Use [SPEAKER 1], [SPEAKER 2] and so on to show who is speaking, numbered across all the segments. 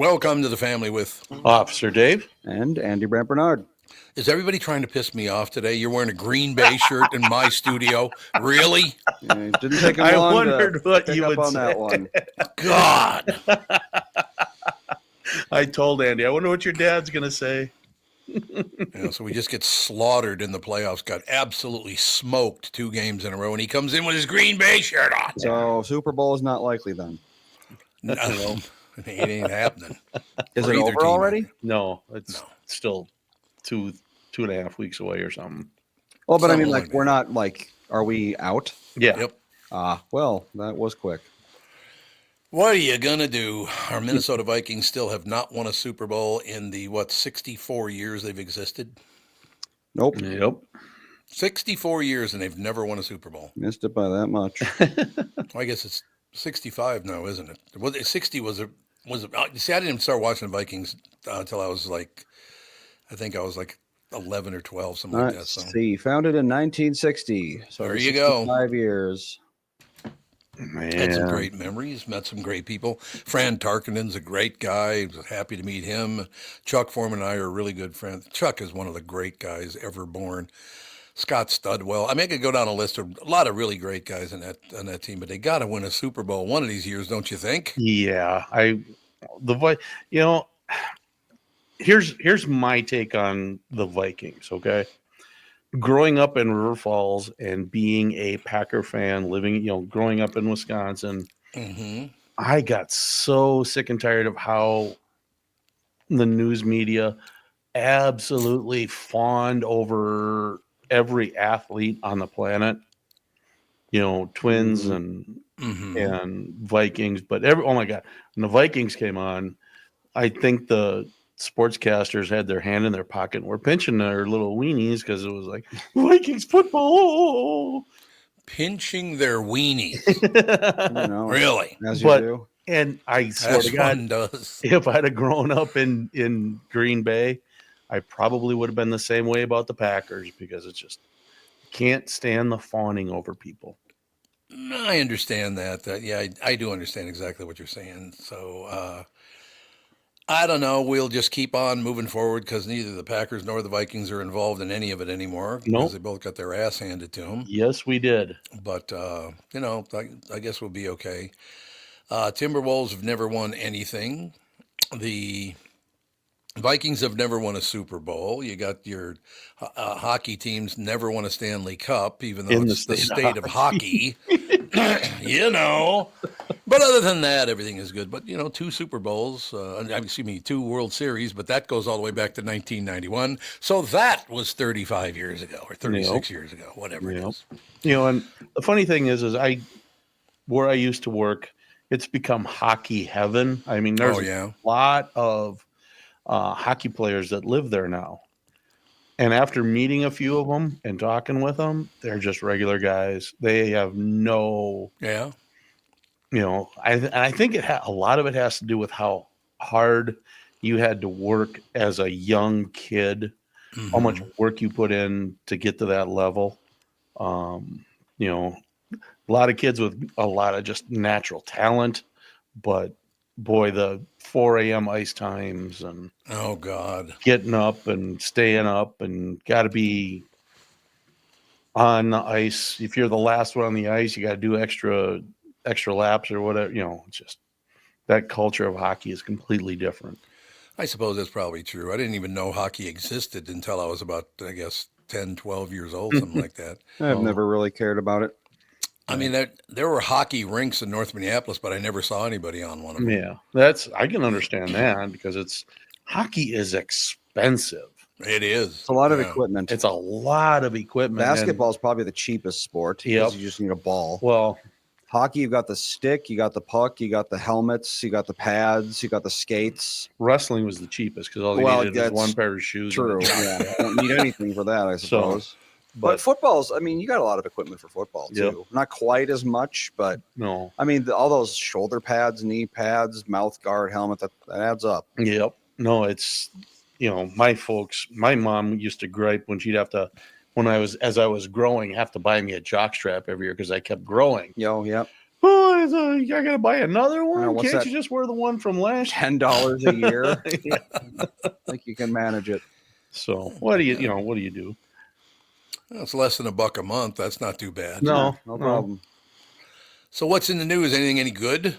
[SPEAKER 1] Welcome to the family with
[SPEAKER 2] Officer Dave.
[SPEAKER 3] And Andy Brant Bernard.
[SPEAKER 1] Is everybody trying to piss me off today? You're wearing a Green Bay shirt in my studio. Really?
[SPEAKER 3] Yeah, it didn't take him
[SPEAKER 2] I
[SPEAKER 3] long
[SPEAKER 2] wondered
[SPEAKER 3] to
[SPEAKER 2] what
[SPEAKER 3] pick
[SPEAKER 2] you
[SPEAKER 3] up
[SPEAKER 2] would
[SPEAKER 3] on
[SPEAKER 2] say.
[SPEAKER 3] that one.
[SPEAKER 1] God.
[SPEAKER 2] I told Andy, I wonder what your dad's going to say.
[SPEAKER 1] So we just get slaughtered in the playoffs, got absolutely smoked 2 games in a row, and he comes in with his Green Bay shirt on.
[SPEAKER 3] So Super Bowl is not likely then.
[SPEAKER 1] No, it ain't happening.
[SPEAKER 3] Is
[SPEAKER 1] For
[SPEAKER 3] it
[SPEAKER 1] either
[SPEAKER 3] over
[SPEAKER 1] team,
[SPEAKER 3] already?
[SPEAKER 2] No, it's
[SPEAKER 1] No.
[SPEAKER 2] still 2.5 weeks away or something.
[SPEAKER 3] Well, but I mean,
[SPEAKER 1] Something
[SPEAKER 3] like,
[SPEAKER 1] like
[SPEAKER 3] we're
[SPEAKER 1] that.
[SPEAKER 3] not like, are we out?
[SPEAKER 2] Yeah.
[SPEAKER 1] Yep.
[SPEAKER 3] Well, that was quick.
[SPEAKER 1] What are you going to do? Our Minnesota Vikings still have not won a Super Bowl in the, 64 years they've existed?
[SPEAKER 3] Nope.
[SPEAKER 2] Yep.
[SPEAKER 1] 64 years and they've never won a Super Bowl.
[SPEAKER 3] Missed it by that much.
[SPEAKER 1] Well, I guess it's 65 now, isn't it? 60 was see, I didn't even start watching the Vikings until I was like, I think I was like 11 or 12, something like that.
[SPEAKER 3] Let's
[SPEAKER 1] So
[SPEAKER 3] see. Founded in 1960. So
[SPEAKER 1] there you go.
[SPEAKER 3] 5 years.
[SPEAKER 1] Had some
[SPEAKER 2] Man.
[SPEAKER 1] great memories, met some great people. Fran Tarkenton's a great guy. Was happy to meet him. Chuck Foreman and I are really good friends. Chuck is one of the great guys ever born. Scott Studwell. I mean, I could go down a list of a lot of really great guys on that team, but they got to win a Super Bowl one of these years, don't you think?
[SPEAKER 2] Yeah. Here's my take on the Vikings, okay? Growing up in River Falls and being a Packer fan, growing up in Wisconsin,
[SPEAKER 1] Mm-hmm.
[SPEAKER 2] I got so sick and tired of how the news media absolutely fawned over every athlete on the planet. Twins
[SPEAKER 1] Mm-hmm.
[SPEAKER 2] and Vikings, but oh my God, when the Vikings came on, I think the sportscasters had their hand in their pocket and were pinching their little weenies because it was like Vikings football.
[SPEAKER 1] Pinching their weenies.
[SPEAKER 3] You know,
[SPEAKER 1] Really?
[SPEAKER 3] as you do.
[SPEAKER 2] And I swear
[SPEAKER 1] As
[SPEAKER 2] to God,
[SPEAKER 1] one does.
[SPEAKER 2] if I'd have grown up in Green Bay, I probably would have been the same way about the Packers because it's just can't stand the fawning over people.
[SPEAKER 1] I understand that. Yeah, I do understand exactly what you're saying. So I don't know. We'll just keep on moving forward because neither the Packers nor the Vikings are involved in any of it anymore because
[SPEAKER 2] Nope.
[SPEAKER 1] they both got their ass handed to them.
[SPEAKER 2] Yes, we did.
[SPEAKER 1] But, I guess we'll be okay. Timberwolves have never won anything. The Vikings have never won a Super Bowl. You got your hockey teams never won a Stanley Cup, even though it's the state of hockey. But other than that, everything is good. But 2 Super Bowls, 2 World Series, but that goes all the way back to 1991. So that was 35 years ago or 36 years ago, whatever it is.
[SPEAKER 2] And the funny thing is where I used to work, it's become hockey heaven. I mean, there's a lot of hockey players that live there now. And after meeting a few of them and talking with them, they're just regular guys. They have no, I think a lot of it has to do with how hard you had to work as a young kid, how much work you put in to get to that level. A lot of kids with a lot of just natural talent, but boy, the 4 a.m. ice times and
[SPEAKER 1] oh God,
[SPEAKER 2] getting up and staying up and got to be on the ice. If you're the last one on the ice, you got to do extra laps or whatever. It's just that culture of hockey is completely different.
[SPEAKER 1] I suppose that's probably true. I didn't even know hockey existed until I was about, 10, 12 years old, something like that.
[SPEAKER 3] I've never really cared about it.
[SPEAKER 1] I mean, there were hockey rinks in North Minneapolis, but I never saw anybody on one of them.
[SPEAKER 2] Yeah, I can understand that because hockey is expensive.
[SPEAKER 1] It is.
[SPEAKER 3] It's a lot of equipment.
[SPEAKER 2] It's a lot of equipment.
[SPEAKER 3] Basketball is probably the cheapest sport because you just need a ball.
[SPEAKER 2] Well,
[SPEAKER 3] hockey, you've got the stick, you got the puck, you got the helmets, you got the pads, you got the skates.
[SPEAKER 2] Wrestling was the cheapest because all you needed was one pair of shoes.
[SPEAKER 3] True. Yeah, you don't need anything for that, I suppose. But football's, you got a lot of equipment for football, too. Yep. Not quite as much, but
[SPEAKER 2] no.
[SPEAKER 3] All those shoulder pads, knee pads, mouth guard, helmet, that adds up.
[SPEAKER 2] Yep. No, it's, my mom used to gripe when she'd have to, as I was growing, have to buy me a jock strap every year because I kept growing.
[SPEAKER 3] Yep.
[SPEAKER 2] Oh, I got to buy another one.
[SPEAKER 3] what's
[SPEAKER 2] Can't
[SPEAKER 3] that?
[SPEAKER 2] you just wear the one from last?
[SPEAKER 3] $10 a year.
[SPEAKER 2] Yeah.
[SPEAKER 3] I think you can manage it.
[SPEAKER 2] So what do you do?
[SPEAKER 1] Well, it's less than $1 a month. That's not too bad.
[SPEAKER 2] No,
[SPEAKER 3] No problem.
[SPEAKER 1] So what's in the news? Anything any good?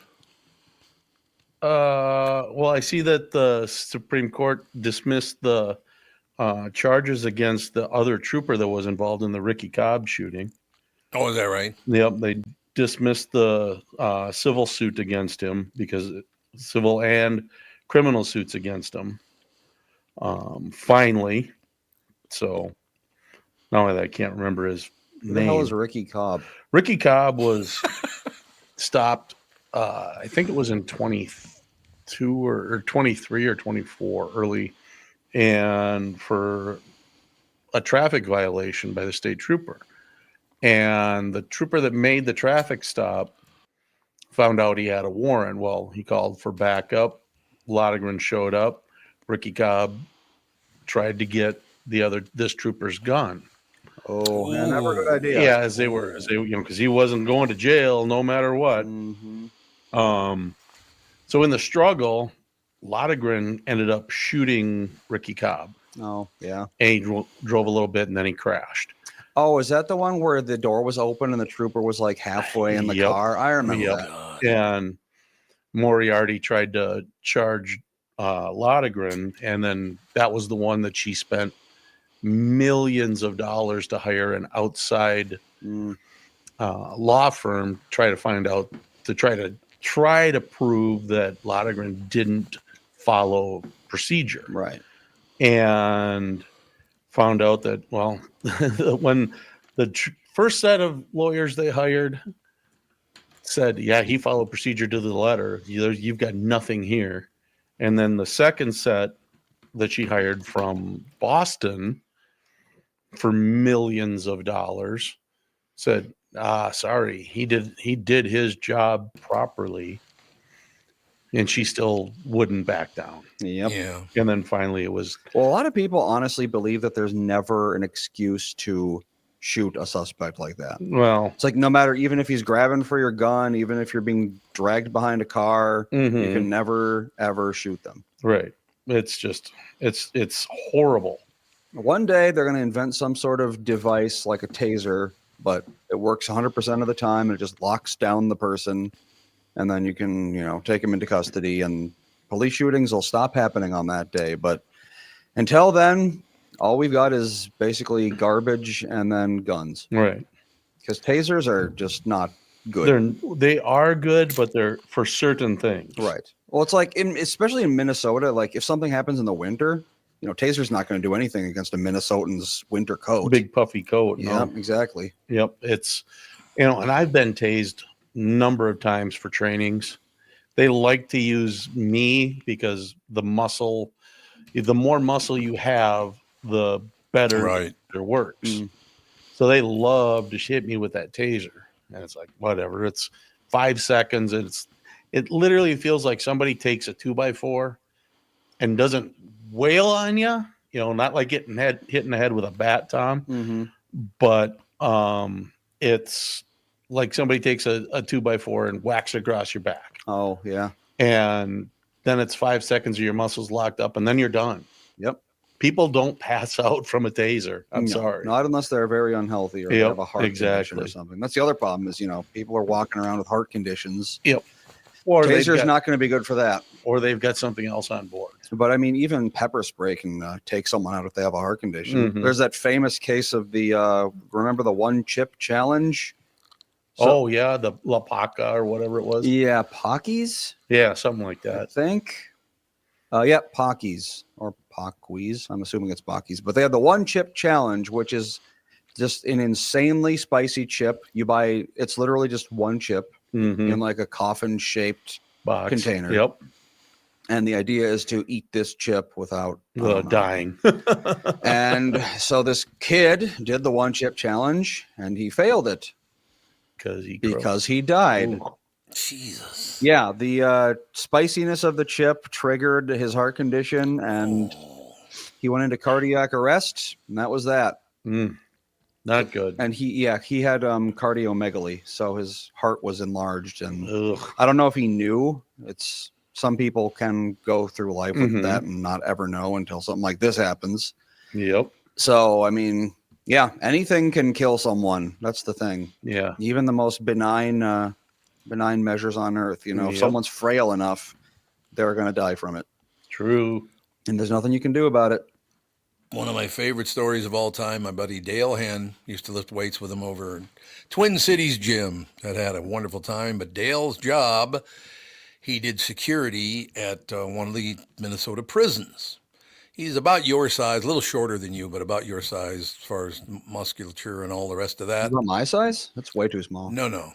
[SPEAKER 2] Well, I see that the Supreme Court dismissed the charges against the other trooper that was involved in the Ricky Cobb shooting.
[SPEAKER 1] Oh, is that right?
[SPEAKER 2] Yep, they dismissed the civil suit against him because civil and criminal suits against him. Finally, so now that I can't remember his
[SPEAKER 3] Who the
[SPEAKER 2] name.
[SPEAKER 3] hell is Ricky Cobb?
[SPEAKER 2] Ricky Cobb was stopped. I think it was in 22 or 23 or 24 early, and for a traffic violation by the state trooper. And the trooper that made the traffic stop found out he had a warrant. Well, he called for backup. Lotigren showed up. Ricky Cobb tried to get this trooper's gun.
[SPEAKER 3] Oh, man, never a good idea.
[SPEAKER 2] Yeah, as they because he wasn't going to jail no matter what.
[SPEAKER 3] Mm-hmm.
[SPEAKER 2] So in the struggle, Lotigren ended up shooting Ricky Cobb.
[SPEAKER 3] Oh, yeah.
[SPEAKER 2] And he drove a little bit and then he crashed.
[SPEAKER 3] Oh, is that the one where the door was open and the trooper was like halfway in the car? I remember that.
[SPEAKER 2] And Moriarty tried to charge Lotigren, and then that was the one that she spent millions of dollars to hire an outside law firm try to prove that Lotigren didn't follow procedure.
[SPEAKER 3] Right.
[SPEAKER 2] And found out that, well, when the first set of lawyers they hired said, yeah, he followed procedure to the letter. You've got nothing here. And then the second set that she hired from Boston for millions of dollars said, sorry, he did his job properly. And she still wouldn't back down.
[SPEAKER 3] Yep.
[SPEAKER 2] Yeah. And then finally it was.
[SPEAKER 3] Well, a lot of people honestly believe that there's never an excuse to shoot a suspect like that.
[SPEAKER 2] Well,
[SPEAKER 3] it's like no matter, even if he's grabbing for your gun, even if you're being dragged behind a car, you can never, ever shoot them.
[SPEAKER 2] Right. It's just, it's horrible.
[SPEAKER 3] One day they're going to invent some sort of device like a taser, but it works 100% of the time and it just locks down the person. And then you can, take him into custody and police shootings will stop happening on that day. But until then, all we've got is basically garbage and then guns.
[SPEAKER 2] Right.
[SPEAKER 3] Because tasers are just not good.
[SPEAKER 2] They are good, but they're for certain things.
[SPEAKER 3] Right. Well, it's like, especially in Minnesota, like if something happens in the winter, taser's not going to do anything against a Minnesotan's winter coat.
[SPEAKER 2] Big puffy coat.
[SPEAKER 3] Yeah, exactly.
[SPEAKER 2] Yep. It's, and I've been tased number of times for trainings. They like to use me because the more muscle you have, the better it works. So they love to hit me with that taser, and it's like whatever. It's 5 seconds. It literally feels like somebody takes a 2x4 and doesn't wail on you. Not like hitting the head with a bat, Tom, but it's like somebody takes a 2x4 and whacks it across your back.
[SPEAKER 3] Oh, yeah.
[SPEAKER 2] And then it's 5 seconds of your muscles locked up and then you're done.
[SPEAKER 3] Yep.
[SPEAKER 2] People don't pass out from a taser. I'm sorry.
[SPEAKER 3] Not unless they're very unhealthy or have a heart condition or something. That's the other problem is, people are walking around with heart conditions.
[SPEAKER 2] Yep. Or
[SPEAKER 3] taser's not going to be good for that.
[SPEAKER 2] Or they've got something else on board.
[SPEAKER 3] But I mean, even pepper spray can take someone out if they have a heart condition. There's that famous case of remember the one chip challenge?
[SPEAKER 2] So, the La Paca or whatever it was.
[SPEAKER 3] Yeah, Pockies?
[SPEAKER 2] Yeah, something like that.
[SPEAKER 3] I think. Pockies or Pockies. I'm assuming it's Pockies. But they had the one chip challenge, which is just an insanely spicy chip. It's literally just one chip in like a coffin-shaped
[SPEAKER 2] box
[SPEAKER 3] container.
[SPEAKER 2] Yep.
[SPEAKER 3] And the idea is to eat this chip without
[SPEAKER 2] dying.
[SPEAKER 3] And so this kid did the one chip challenge and he failed it. Because he died.
[SPEAKER 1] Ooh. Jesus.
[SPEAKER 3] Yeah, the spiciness of the chip triggered his heart condition, and he went into cardiac arrest, and that was that.
[SPEAKER 2] Not good.
[SPEAKER 3] And he had cardiomegaly, so his heart was enlarged, and
[SPEAKER 2] Ugh.
[SPEAKER 3] I don't know if he knew. It's some people can go through life with
[SPEAKER 2] Mhm.
[SPEAKER 3] that and not ever know until something like this happens.
[SPEAKER 2] Yep.
[SPEAKER 3] So, I mean, yeah, anything can kill someone. That's the thing.
[SPEAKER 2] Yeah.
[SPEAKER 3] Even the most benign measures on earth, if
[SPEAKER 2] Yep.
[SPEAKER 3] someone's frail enough, they're going to die from it.
[SPEAKER 2] True.
[SPEAKER 3] And there's nothing you can do about it.
[SPEAKER 1] One of my favorite stories of all time, my buddy Dale Hen used to lift weights with him over in Twin Cities gym. That had a wonderful time. But Dale's job, he did security at one of the Minnesota prisons. He's about your size, a little shorter than you, but about your size as far as musculature and all the rest of
[SPEAKER 3] Is
[SPEAKER 1] that.
[SPEAKER 3] that my size? That's way too small.
[SPEAKER 1] No.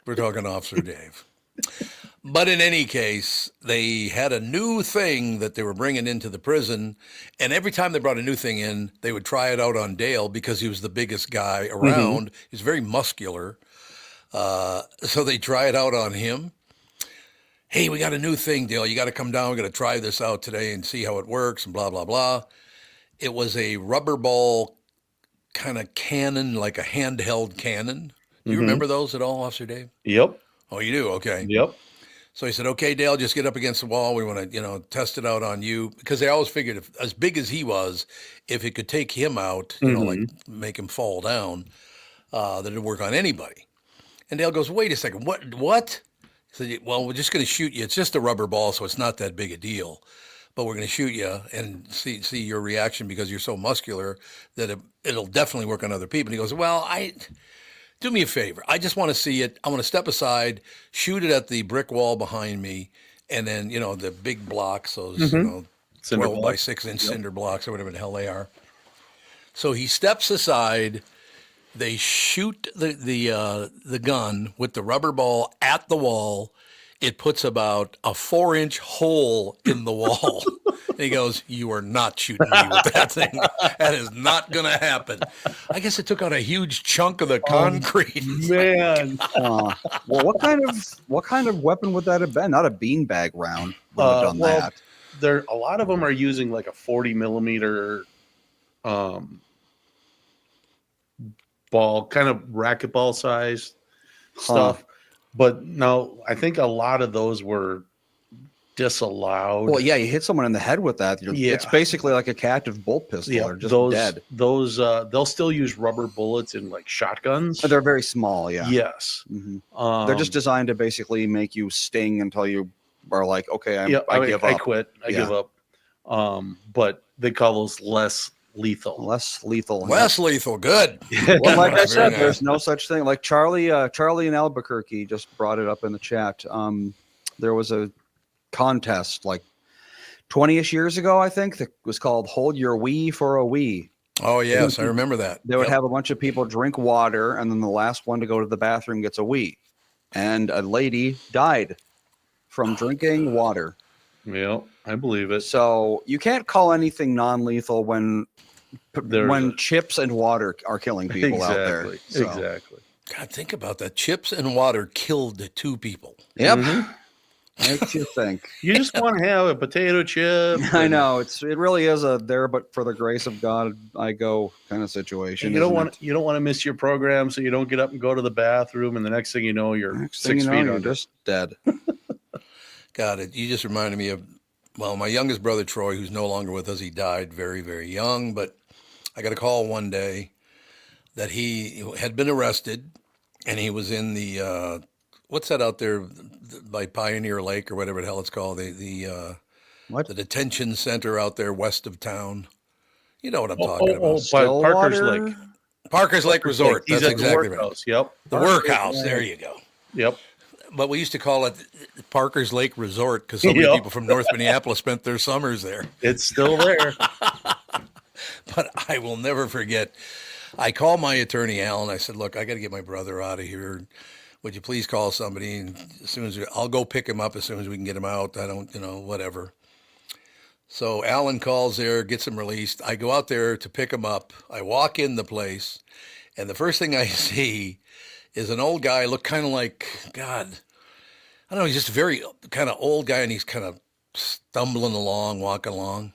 [SPEAKER 1] We're talking Officer Dave. But in any case, they had a new thing that they were bringing into the prison. And every time they brought a new thing in, they would try it out on Dale because he was the biggest guy around. He's very muscular. So they try it out on him. Hey, we got a new thing, Dale. You got to come down. We're going to try this out today and see how it works and blah, blah, blah. It was a rubber ball kind of cannon, like a handheld cannon. Do you remember those at all, Officer Dave?
[SPEAKER 2] Yep.
[SPEAKER 1] Oh, you do? Okay.
[SPEAKER 2] Yep.
[SPEAKER 1] So he said, okay, Dale, just get up against the wall. We want to, test it out on you. Because they always figured if as big as he was, if it could take him out, like make him fall down, that it'd work on anybody. And Dale goes, wait a second, what? He said, well, we're just going to shoot you. It's just a rubber ball, so it's not that big a deal. But we're going to shoot you and see your reaction because you're so muscular that it'll definitely work on other people. And he goes, well, do me a favor. I just want to see it. I want to step aside, shoot it at the brick wall behind me, and then, the big blocks, those,
[SPEAKER 2] Cinder
[SPEAKER 1] 12 by
[SPEAKER 2] blocks.
[SPEAKER 1] 6 inch cinder blocks or whatever the hell they are. So he steps aside. They shoot the gun with the rubber ball at the wall. It puts about a 4-inch hole in the wall. And he goes, you are not shooting me with that thing. That is not going to happen. I guess it took out a huge chunk of the concrete.
[SPEAKER 2] Man.
[SPEAKER 3] Well, what kind of weapon would that have been? Not a beanbag round would have done
[SPEAKER 2] Well,
[SPEAKER 3] that.
[SPEAKER 2] a lot of them are using like a 40 millimeter ball, kind of racquetball size stuff. But no, I think a lot of those were disallowed.
[SPEAKER 3] Well, yeah, you hit someone in the head with that. It's basically like a captive bolt pistol.
[SPEAKER 2] Yeah,
[SPEAKER 3] Or just
[SPEAKER 2] those
[SPEAKER 3] dead.
[SPEAKER 2] those they'll still use rubber bullets in like shotguns.
[SPEAKER 3] But they're very small. Yeah.
[SPEAKER 2] Yes.
[SPEAKER 3] They're just designed to basically make you sting until you are like, okay, I give up.
[SPEAKER 2] I quit. I give up. But they call those less lethal.
[SPEAKER 3] Less lethal.
[SPEAKER 1] Less lethal. Good.
[SPEAKER 3] Well, like I said,
[SPEAKER 1] Very
[SPEAKER 3] there's no such thing. Like Charlie in Albuquerque just brought it up in the chat. There was a contest like 20-ish years ago, I think, that was called Hold Your Wee for a Wee.
[SPEAKER 1] Oh, yes, I remember that.
[SPEAKER 3] They would have a bunch of people drink water, and then the last one to go to the bathroom gets a wee. And a lady died from drinking water.
[SPEAKER 2] Yeah, I believe it.
[SPEAKER 3] So you can't call anything non-lethal when chips and water are killing people out there. So.
[SPEAKER 2] Exactly.
[SPEAKER 1] God, think about that. Chips and water killed 2 people.
[SPEAKER 3] Yep. Makes you think.
[SPEAKER 2] You just want to have a potato chip.
[SPEAKER 3] I know it really is a there, but for the grace of God, I go kind of situation.
[SPEAKER 2] You don't want to miss your program, so you don't get up and go to the bathroom, and the next thing you know, you're 6 feet
[SPEAKER 3] you're
[SPEAKER 2] under.
[SPEAKER 3] just dead.
[SPEAKER 1] God, you just reminded me of, my youngest brother, Troy, who's no longer with us. He died very, very young, but I got a call one day that he had been arrested, and he was in the, what's that out there by Pioneer Lake or whatever the hell it's called, the detention center out there west of town. You know what I'm talking about.
[SPEAKER 2] By Parker's Lake.
[SPEAKER 1] Parker's Lake Resort.
[SPEAKER 2] He's
[SPEAKER 1] That's
[SPEAKER 2] at the
[SPEAKER 1] exactly right.
[SPEAKER 2] workhouse. Yep.
[SPEAKER 1] The workhouse. There you go.
[SPEAKER 2] Yep.
[SPEAKER 1] But we used to call it Parker's Lake Resort because so many people from North Minneapolis spent their summers there.
[SPEAKER 2] It's still there.
[SPEAKER 1] But I will never forget. I called my attorney, Alan. I said, look, I got to get my brother out of here. Would you please call somebody? And as soon as I'll go pick him up as soon as we can get him out. I don't, whatever. So Alan calls there, gets him released. I go out there to pick him up. I walk in the place, and the first thing I see is an old guy, look kind of like, God, I don't know, he's just a very kind of old guy, and he's kind of stumbling along, walking along.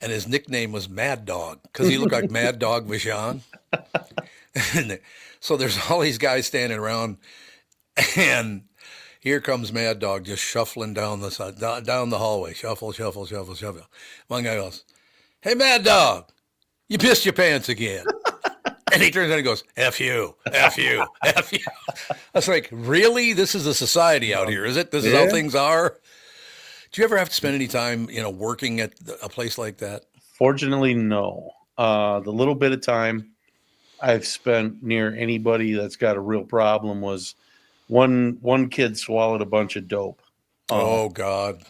[SPEAKER 1] and his nickname was Mad Dog because he looked like Mad Dog Vachon. And so there's all these guys standing around, and here comes Mad Dog just shuffling down the side, down the hallway, shuffle, shuffle, shuffle, shuffle. One guy goes, "Hey, Mad Dog, you pissed your pants again." And he turns around and goes, "F you, F you, F you." I was like, really? This is a society out here, is it? This is how things are? Do you ever have to spend any time, working at a place like that?
[SPEAKER 2] Fortunately, no. The little bit of time I've spent near anybody that's got a real problem was one kid swallowed a bunch of dope.
[SPEAKER 1] Oh God.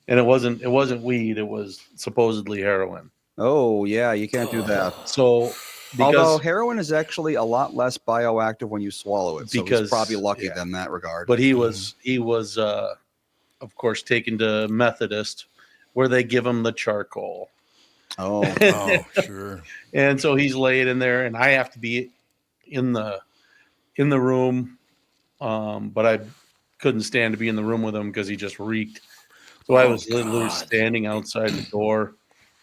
[SPEAKER 2] And it wasn't weed, it was supposedly heroin.
[SPEAKER 3] Oh yeah, you can't do that.
[SPEAKER 2] So
[SPEAKER 3] although heroin is actually a lot less bioactive when you swallow it, so he's probably lucky in that regard.
[SPEAKER 2] But he was of course taken to Methodist where they give him the charcoal.
[SPEAKER 1] Oh, sure.
[SPEAKER 2] And so he's laid in there, and I have to be in the room, but I couldn't stand to be in the room with him because he just reeked. So I was literally standing outside the door,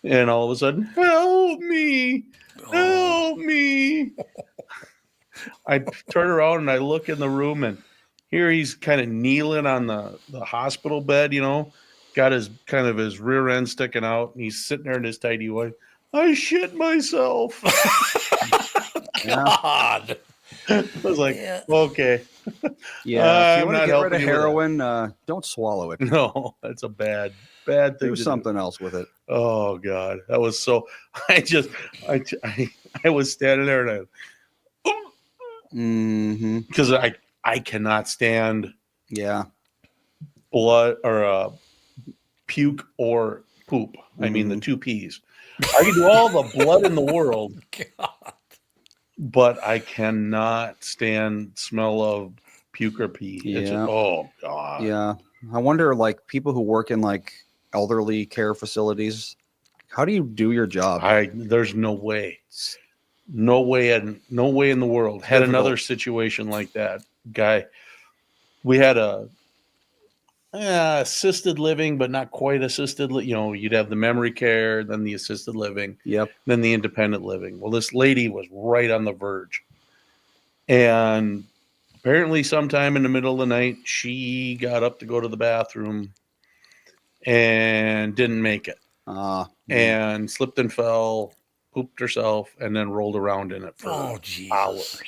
[SPEAKER 2] and all of a sudden, help me, help me. I turn around and I look in the room, and here he's kind of kneeling on the hospital bed, got his kind of his rear end sticking out, and he's sitting there in his tidy white. I shit myself.
[SPEAKER 1] God.
[SPEAKER 2] I was like, okay.
[SPEAKER 3] Yeah, if you want to get rid of heroin, don't swallow it.
[SPEAKER 2] No, that's a bad thing.
[SPEAKER 3] Do something else with it.
[SPEAKER 2] Oh God, that was so. I was standing there and because I cannot stand blood or puke or poop. I mean the two P's. I can do all the blood in the world, but I cannot stand smell of puke or pee.
[SPEAKER 3] Yeah.
[SPEAKER 2] Oh God.
[SPEAKER 3] Yeah. I wonder, like, people who work in like elderly care facilities, how do you do your job?
[SPEAKER 2] There's no way. No way in the world. Had another situation like that. Guy, we had a assisted living, but not quite assisted. You'd have the memory care, then the assisted living, then the independent living. Well, this lady was right on the verge, and apparently, sometime in the middle of the night, she got up to go to the bathroom and didn't make it, and slipped and fell, pooped herself, and then rolled around in it for hours.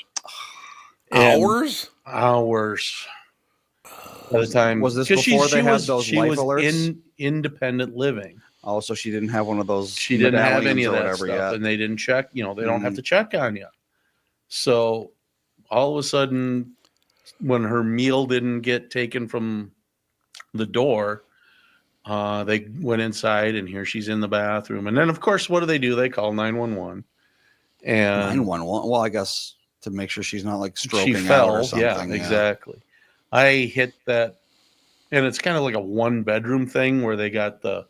[SPEAKER 2] Hours. By the time
[SPEAKER 3] was this before they had those life alerts?
[SPEAKER 2] In independent living.
[SPEAKER 3] Oh, so she didn't have one of those.
[SPEAKER 2] She didn't have any of that stuff, yet. And they didn't check. They don't have to check on you. So all of a sudden, when her meal didn't get taken from the door, they went inside, and here she's in the bathroom. And then, of course, what do? They call 911. And
[SPEAKER 3] 911. Well, I guess to make sure she's not like stroking
[SPEAKER 2] she fell,
[SPEAKER 3] out or something.
[SPEAKER 2] Yeah, exactly. I hit that, and it's kind of like a 1-bedroom thing where they got the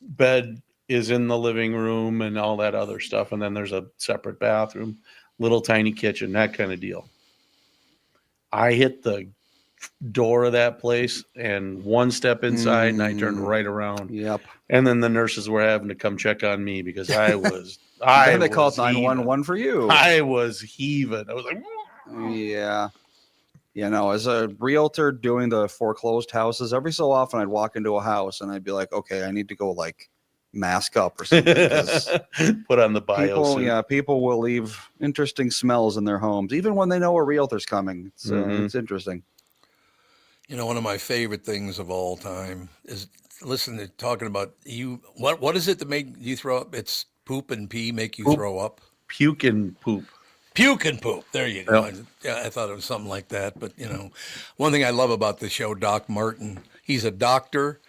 [SPEAKER 2] bed is in the living room and all that other stuff, and then there's a separate bathroom, little tiny kitchen, that kind of deal. I hit the door of that place and one step inside, and I turned right around.
[SPEAKER 3] Yep.
[SPEAKER 2] And then the nurses were having to come check on me because I was.
[SPEAKER 3] Then they called 911 for you.
[SPEAKER 2] I was heaving. I was like,
[SPEAKER 3] yeah. As a realtor doing the foreclosed houses, every so often I'd walk into a house and I'd be like, okay, I need to go like mask up or something.
[SPEAKER 2] Put on the bio suit.
[SPEAKER 3] People will leave interesting smells in their homes, even when they know a realtor's coming. It's interesting.
[SPEAKER 1] One of my favorite things of all time is talking about you. What is it that make you throw up? It's poop and pee make you throw up.
[SPEAKER 2] Puke and poop.
[SPEAKER 1] Puke and poop. There you go.
[SPEAKER 2] Yep.
[SPEAKER 1] I thought it was something like that. But, one thing I love about the show, Doc Martin, he's a doctor,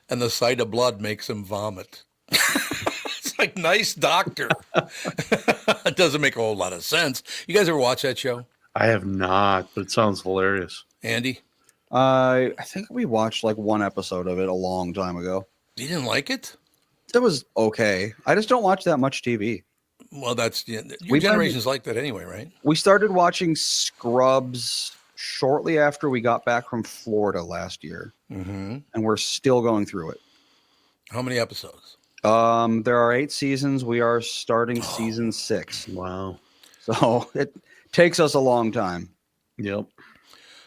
[SPEAKER 1] and the sight of blood makes him vomit. It's like, nice doctor. It doesn't make a whole lot of sense. You guys ever watch that show?
[SPEAKER 2] I have not, but it sounds hilarious.
[SPEAKER 1] Andy?
[SPEAKER 3] I think we watched like one episode of it a long time ago.
[SPEAKER 1] You didn't like it?
[SPEAKER 3] It was okay. I just don't watch that much TV.
[SPEAKER 1] Well, that's your generation's like that anyway, right?
[SPEAKER 3] We started watching Scrubs shortly after we got back from Florida last year, and we're still going through it.
[SPEAKER 1] How many episodes?
[SPEAKER 3] There are 8 seasons. We are starting season 6.
[SPEAKER 2] Wow.
[SPEAKER 3] So it takes us a long time.
[SPEAKER 2] Yep.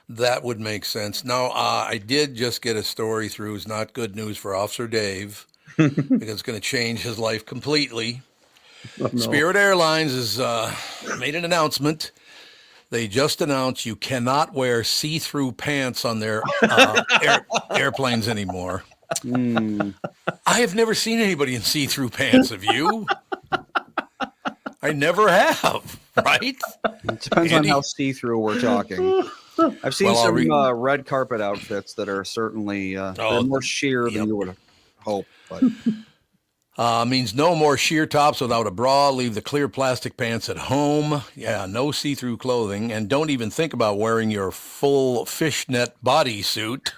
[SPEAKER 1] That would make sense. Now, I did just get a story through. It's not good news for Officer Dave because it's going to change his life completely.
[SPEAKER 2] Oh, no.
[SPEAKER 1] Spirit Airlines has made an announcement. They just announced you cannot wear see-through pants on their airplanes anymore.
[SPEAKER 3] Mm.
[SPEAKER 1] I have never seen anybody in see-through pants. Have you? I never have. Right?
[SPEAKER 3] It depends on
[SPEAKER 1] Andy?
[SPEAKER 3] how see-through we're talking. I've seen
[SPEAKER 1] Well, I'll
[SPEAKER 3] some red carpet outfits that are certainly they're more sheer than
[SPEAKER 1] yep.
[SPEAKER 3] you would hope. But
[SPEAKER 1] Means no more sheer tops without a bra. Leave the clear plastic pants at home. Yeah, no see-through clothing. And don't even think about wearing your full fishnet bodysuit.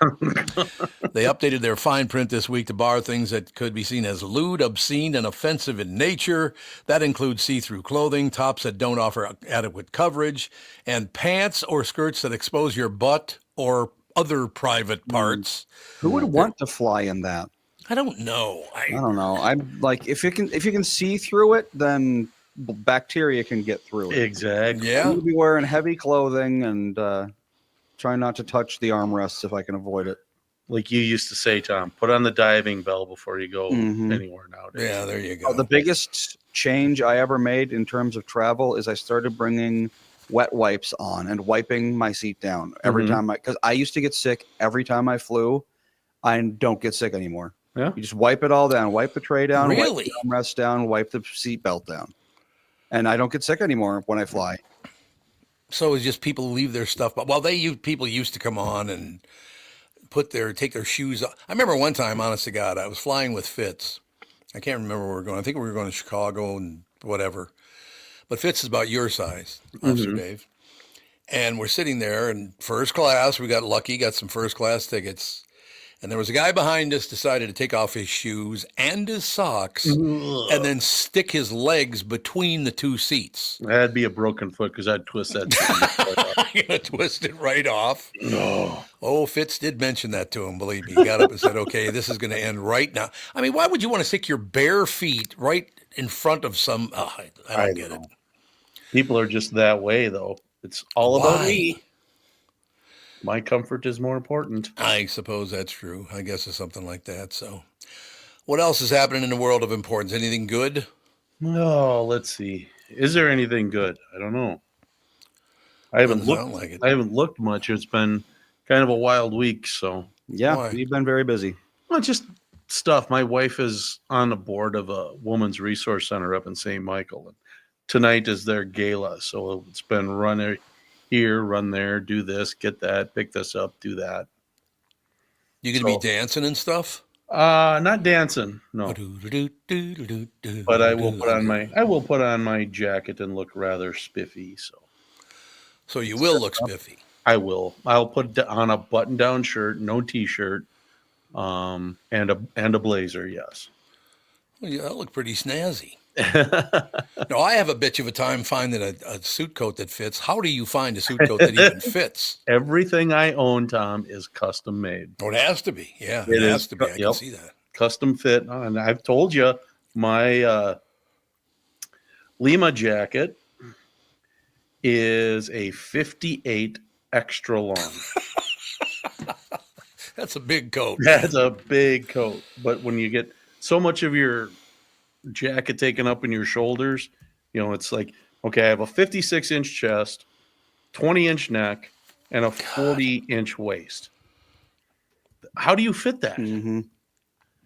[SPEAKER 1] They updated their fine print this week to bar things that could be seen as lewd, obscene, and offensive in nature. That includes see-through clothing, tops that don't offer adequate coverage, and pants or skirts that expose your butt or other private parts.
[SPEAKER 3] who would want to fly in that?
[SPEAKER 1] I don't know.
[SPEAKER 3] I don't know. I'm like, if you can see through it, then bacteria can get through it.
[SPEAKER 2] Exactly.
[SPEAKER 1] Yeah.
[SPEAKER 3] I'm gonna be wearing heavy clothing and try not to touch the armrests if I can avoid it.
[SPEAKER 2] Like you used to say, Tom, put on the diving bell before you go anywhere nowadays.
[SPEAKER 1] Yeah, there you go.
[SPEAKER 3] The biggest change I ever made in terms of travel is I started bringing wet wipes on and wiping my seat down every time because I used to get sick every time I flew. I don't get sick anymore.
[SPEAKER 2] Yeah.
[SPEAKER 3] You just wipe it all down, wipe the tray down,
[SPEAKER 1] Really?
[SPEAKER 3] wipe the armrest down, wipe the seat belt down. And I don't get sick anymore when I fly.
[SPEAKER 1] So it's just people leave their stuff. Well, people used to come on and take their shoes off. I remember one time, honest to God, I was flying with Fitz. I can't remember where we were going. I think we were going to Chicago and whatever. But Fitz is about your size, Officer Dave. And we're sitting there in first class. We got lucky, got some first class tickets. And there was a guy behind us decided to take off his shoes and his socks and then stick his legs between the two seats.
[SPEAKER 2] That'd be a broken foot because I'd twist that.
[SPEAKER 1] I'm going to twist it right off.
[SPEAKER 2] No.
[SPEAKER 1] Oh, Fitz did mention that to him, believe me. He got up and said, okay, this is going to end right now. I mean, why would you want to stick your bare feet right in front of some... I don't get it.
[SPEAKER 2] People are just that way, though. It's all about me. My comfort is more important.
[SPEAKER 1] I suppose that's true. I guess it's something like that. So what else is happening in the world of importance? Anything good?
[SPEAKER 2] Oh, let's see. Is there anything good? I don't know. I haven't looked much. It's been kind of a wild week, so
[SPEAKER 3] yeah, you've been very busy.
[SPEAKER 2] Well, just stuff. My wife is on the board of a women's resource center up in St. Michael, and tonight is their gala, so it's been run here, run there, do this, get that, pick this up, do that.
[SPEAKER 1] You gonna be dancing and stuff?
[SPEAKER 2] Not dancing, no. But I will put on my jacket and look rather spiffy.
[SPEAKER 1] So you will look spiffy.
[SPEAKER 2] I will. I'll put on a button-down shirt, no t-shirt, and a blazer. Yes.
[SPEAKER 1] Well, yeah, that look pretty snazzy. No, I have a bitch of a time finding a suit coat that fits. How do you find a suit coat that even fits?
[SPEAKER 2] Everything I own, Tom, is custom made.
[SPEAKER 1] Oh, it has to be. Yeah, it has to be. I can see that.
[SPEAKER 2] Custom fit. And I've told you, my Lima jacket is a 58 extra long.
[SPEAKER 1] That's a big coat.
[SPEAKER 2] That's a big coat. But when you get so much of your jacket taken up in your shoulders, it's like, okay, I have a 56-inch chest, 20-inch neck, and a 40-inch waist. How do you fit that?
[SPEAKER 3] Mm-hmm.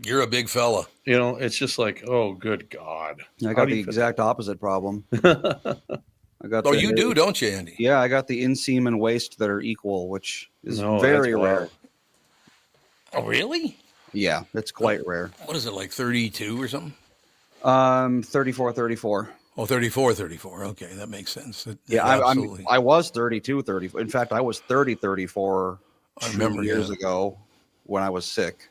[SPEAKER 1] You're a big fella.
[SPEAKER 2] It's just like, oh, good God.
[SPEAKER 3] I got the exact opposite problem.
[SPEAKER 1] Oh, you do, don't you, Andy?
[SPEAKER 3] Yeah, I got the inseam and waist that are equal, which is very rare.
[SPEAKER 1] Oh, really?
[SPEAKER 3] Yeah, it's quite rare.
[SPEAKER 1] What is it, like 32 or something?
[SPEAKER 3] 34.
[SPEAKER 1] Oh, 34. Okay, that makes sense.
[SPEAKER 3] I was 32, 34. In fact, I was 34 years ago when I was sick.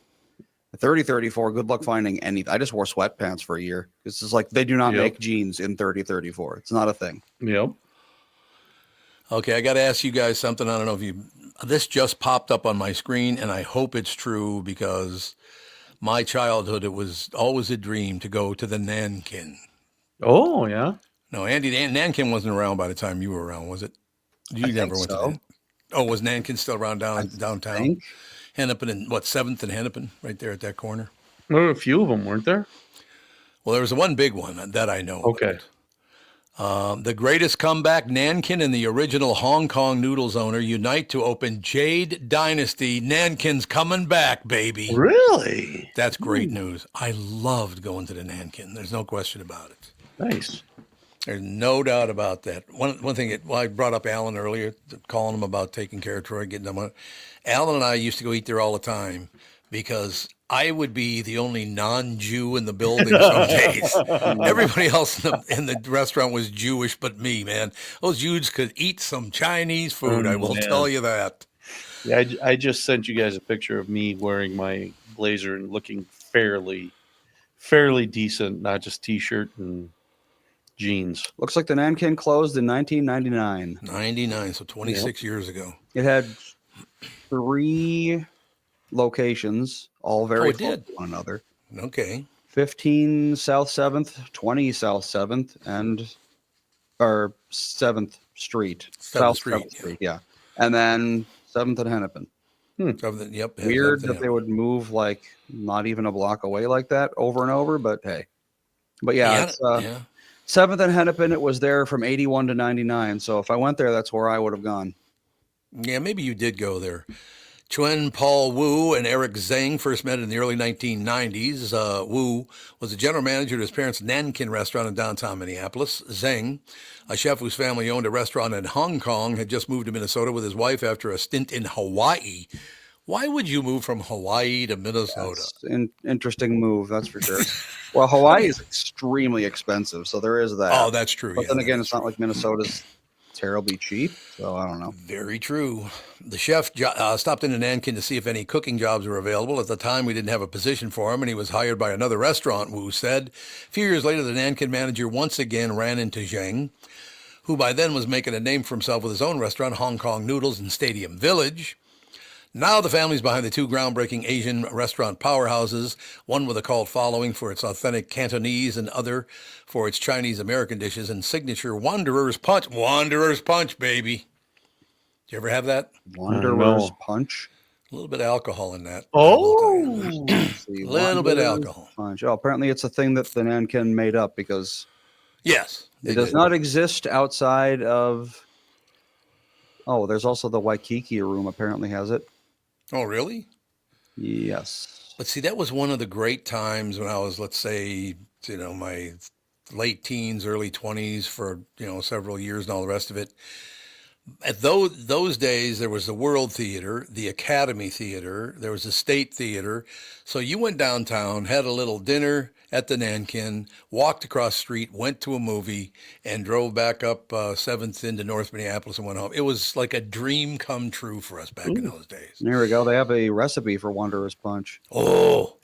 [SPEAKER 3] 34, good luck finding anything. I just wore sweatpants for a year. It's just like they do not make jeans in 34. It's not a thing.
[SPEAKER 2] Yep.
[SPEAKER 1] Okay, I got to ask you guys something. I don't know if this just popped up on my screen, and I hope it's true because my childhood, it was always a dream to go to the Nankin.
[SPEAKER 2] Oh, yeah.
[SPEAKER 1] No, Andy, Nankin wasn't around by the time you were around, was it?
[SPEAKER 3] I
[SPEAKER 1] You
[SPEAKER 3] think
[SPEAKER 1] never went to
[SPEAKER 3] so.
[SPEAKER 1] that. Oh, was Nankin still around
[SPEAKER 3] I
[SPEAKER 1] downtown?
[SPEAKER 3] think.
[SPEAKER 1] Hennepin and what, 7th and Hennepin, right there at that corner?
[SPEAKER 2] There were a few of them, weren't there?
[SPEAKER 1] Well, there was one big one that I know
[SPEAKER 2] Okay.
[SPEAKER 1] about. The greatest comeback, Nankin and the original Hong Kong noodles owner unite to open Jade Dynasty. Nankin's coming back, baby.
[SPEAKER 2] Really?
[SPEAKER 1] That's great news. I loved going to the Nankin. There's no question about it.
[SPEAKER 2] Nice.
[SPEAKER 1] There's no doubt about that. One thing, I brought up Alan earlier, calling him about taking care of Troy, getting them on. Alan and I used to go eat there all the time because I would be the only non-Jew in the building some days. Everybody else in the restaurant was Jewish but me, man. Those Jews could eat some Chinese food, I will
[SPEAKER 2] man.
[SPEAKER 1] tell you that.
[SPEAKER 2] Yeah, I just sent you guys a picture of me wearing my blazer and looking fairly decent, not just t-shirt and jeans.
[SPEAKER 3] Looks like the Nankin closed in 1999.
[SPEAKER 1] 99, so 26 years ago.
[SPEAKER 3] It had 3 locations, all very
[SPEAKER 1] it
[SPEAKER 3] close
[SPEAKER 1] did?
[SPEAKER 3] to one another.
[SPEAKER 1] Okay.
[SPEAKER 3] 15 South 7th, 20 South 7th, and or 7th Street.
[SPEAKER 1] 7th
[SPEAKER 3] South
[SPEAKER 1] Street,
[SPEAKER 3] 7th Street, yeah. And then 7th and Hennepin.
[SPEAKER 1] Yep.
[SPEAKER 3] Weird that
[SPEAKER 1] Hennepin.
[SPEAKER 3] they would move like not even a block away like that over and over, but hey. But yeah, it's
[SPEAKER 1] yeah.
[SPEAKER 3] 7th and Hennepin, it was there from 81 to 99. So if I went there, that's where I would have gone.
[SPEAKER 1] Yeah, maybe you did go there. Chuen Paul Wu and Eric Zhang first met in the early 1990s. Wu was the general manager of his parents' Nankin restaurant in downtown Minneapolis. Zhang, a chef whose family owned a restaurant in Hong Kong, had just moved to Minnesota with his wife after a stint in Hawaii. Why would you move from Hawaii to Minnesota?
[SPEAKER 3] That's an interesting move, that's for sure. Well, Hawaii is extremely expensive, so there is that.
[SPEAKER 1] Oh, that's true.
[SPEAKER 3] But
[SPEAKER 1] yeah,
[SPEAKER 3] then again,
[SPEAKER 1] that's
[SPEAKER 3] it's not like Minnesota's terribly cheap, so I don't know.
[SPEAKER 1] Very true. The chef stopped into Nankin to see if any cooking jobs were available. At the time, we didn't have a position for him, and he was hired by another restaurant, Wu said. A few years later, the Nankin manager once again ran into Zhang, who by then was making a name for himself with his own restaurant, Hong Kong Noodles in Stadium Village. Now the family's behind the 2 groundbreaking Asian restaurant powerhouses, one with a cult following for its authentic Cantonese and other for its Chinese-American dishes and signature Wanderer's Punch. Wanderer's Punch, baby. Did you ever have that?
[SPEAKER 3] Wanderer's Punch.
[SPEAKER 1] A little bit of alcohol in that.
[SPEAKER 2] Oh,
[SPEAKER 3] Let's see,
[SPEAKER 1] A little bit of
[SPEAKER 3] Wanderer's
[SPEAKER 1] alcohol.
[SPEAKER 3] Punch. Oh, apparently it's a thing that the Nankin made up because
[SPEAKER 1] Yes.
[SPEAKER 3] it does not exist outside of... Oh, there's also the Waikiki room apparently has it.
[SPEAKER 1] Oh, really?
[SPEAKER 3] Yes.
[SPEAKER 1] But see, that was one of the great times when I was, let's say, my late teens, early 20s for, several years and all the rest of it. At those days, there was the World Theater, the Academy Theater, there was the State Theater. So you went downtown, had a little dinner at the Nankin, walked across the street, went to a movie, and drove back up 7th into North Minneapolis and went home. It was like a dream come true for us back in those days.
[SPEAKER 3] There we go. They have a recipe for Wanderer's Punch.
[SPEAKER 1] Oh.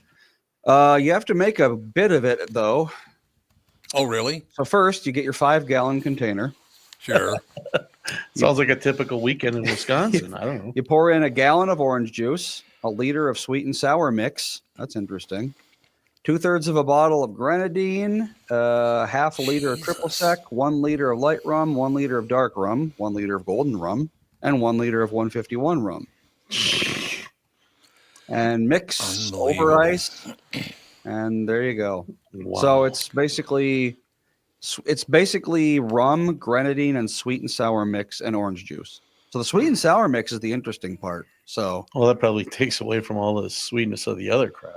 [SPEAKER 3] You have to make a bit of it, though.
[SPEAKER 1] Oh, really?
[SPEAKER 3] So first, you get your 5-gallon container.
[SPEAKER 1] Sure.
[SPEAKER 2] sounds like a typical weekend in Wisconsin. I don't know.
[SPEAKER 3] You pour in a gallon of orange juice, a liter of sweet and sour mix. That's interesting. 2/3 of a bottle of grenadine, half a liter of triple sec, 1 liter of light rum, 1 liter of dark rum, 1 liter of golden rum, and 1 liter of 151 rum. And mix over ice, and there you go.
[SPEAKER 2] Wow.
[SPEAKER 3] So it's basically rum, grenadine, and sweet and sour mix and orange juice. So the sweet and sour mix is the interesting part. So
[SPEAKER 2] Well, that probably takes away from all the sweetness of the other crap.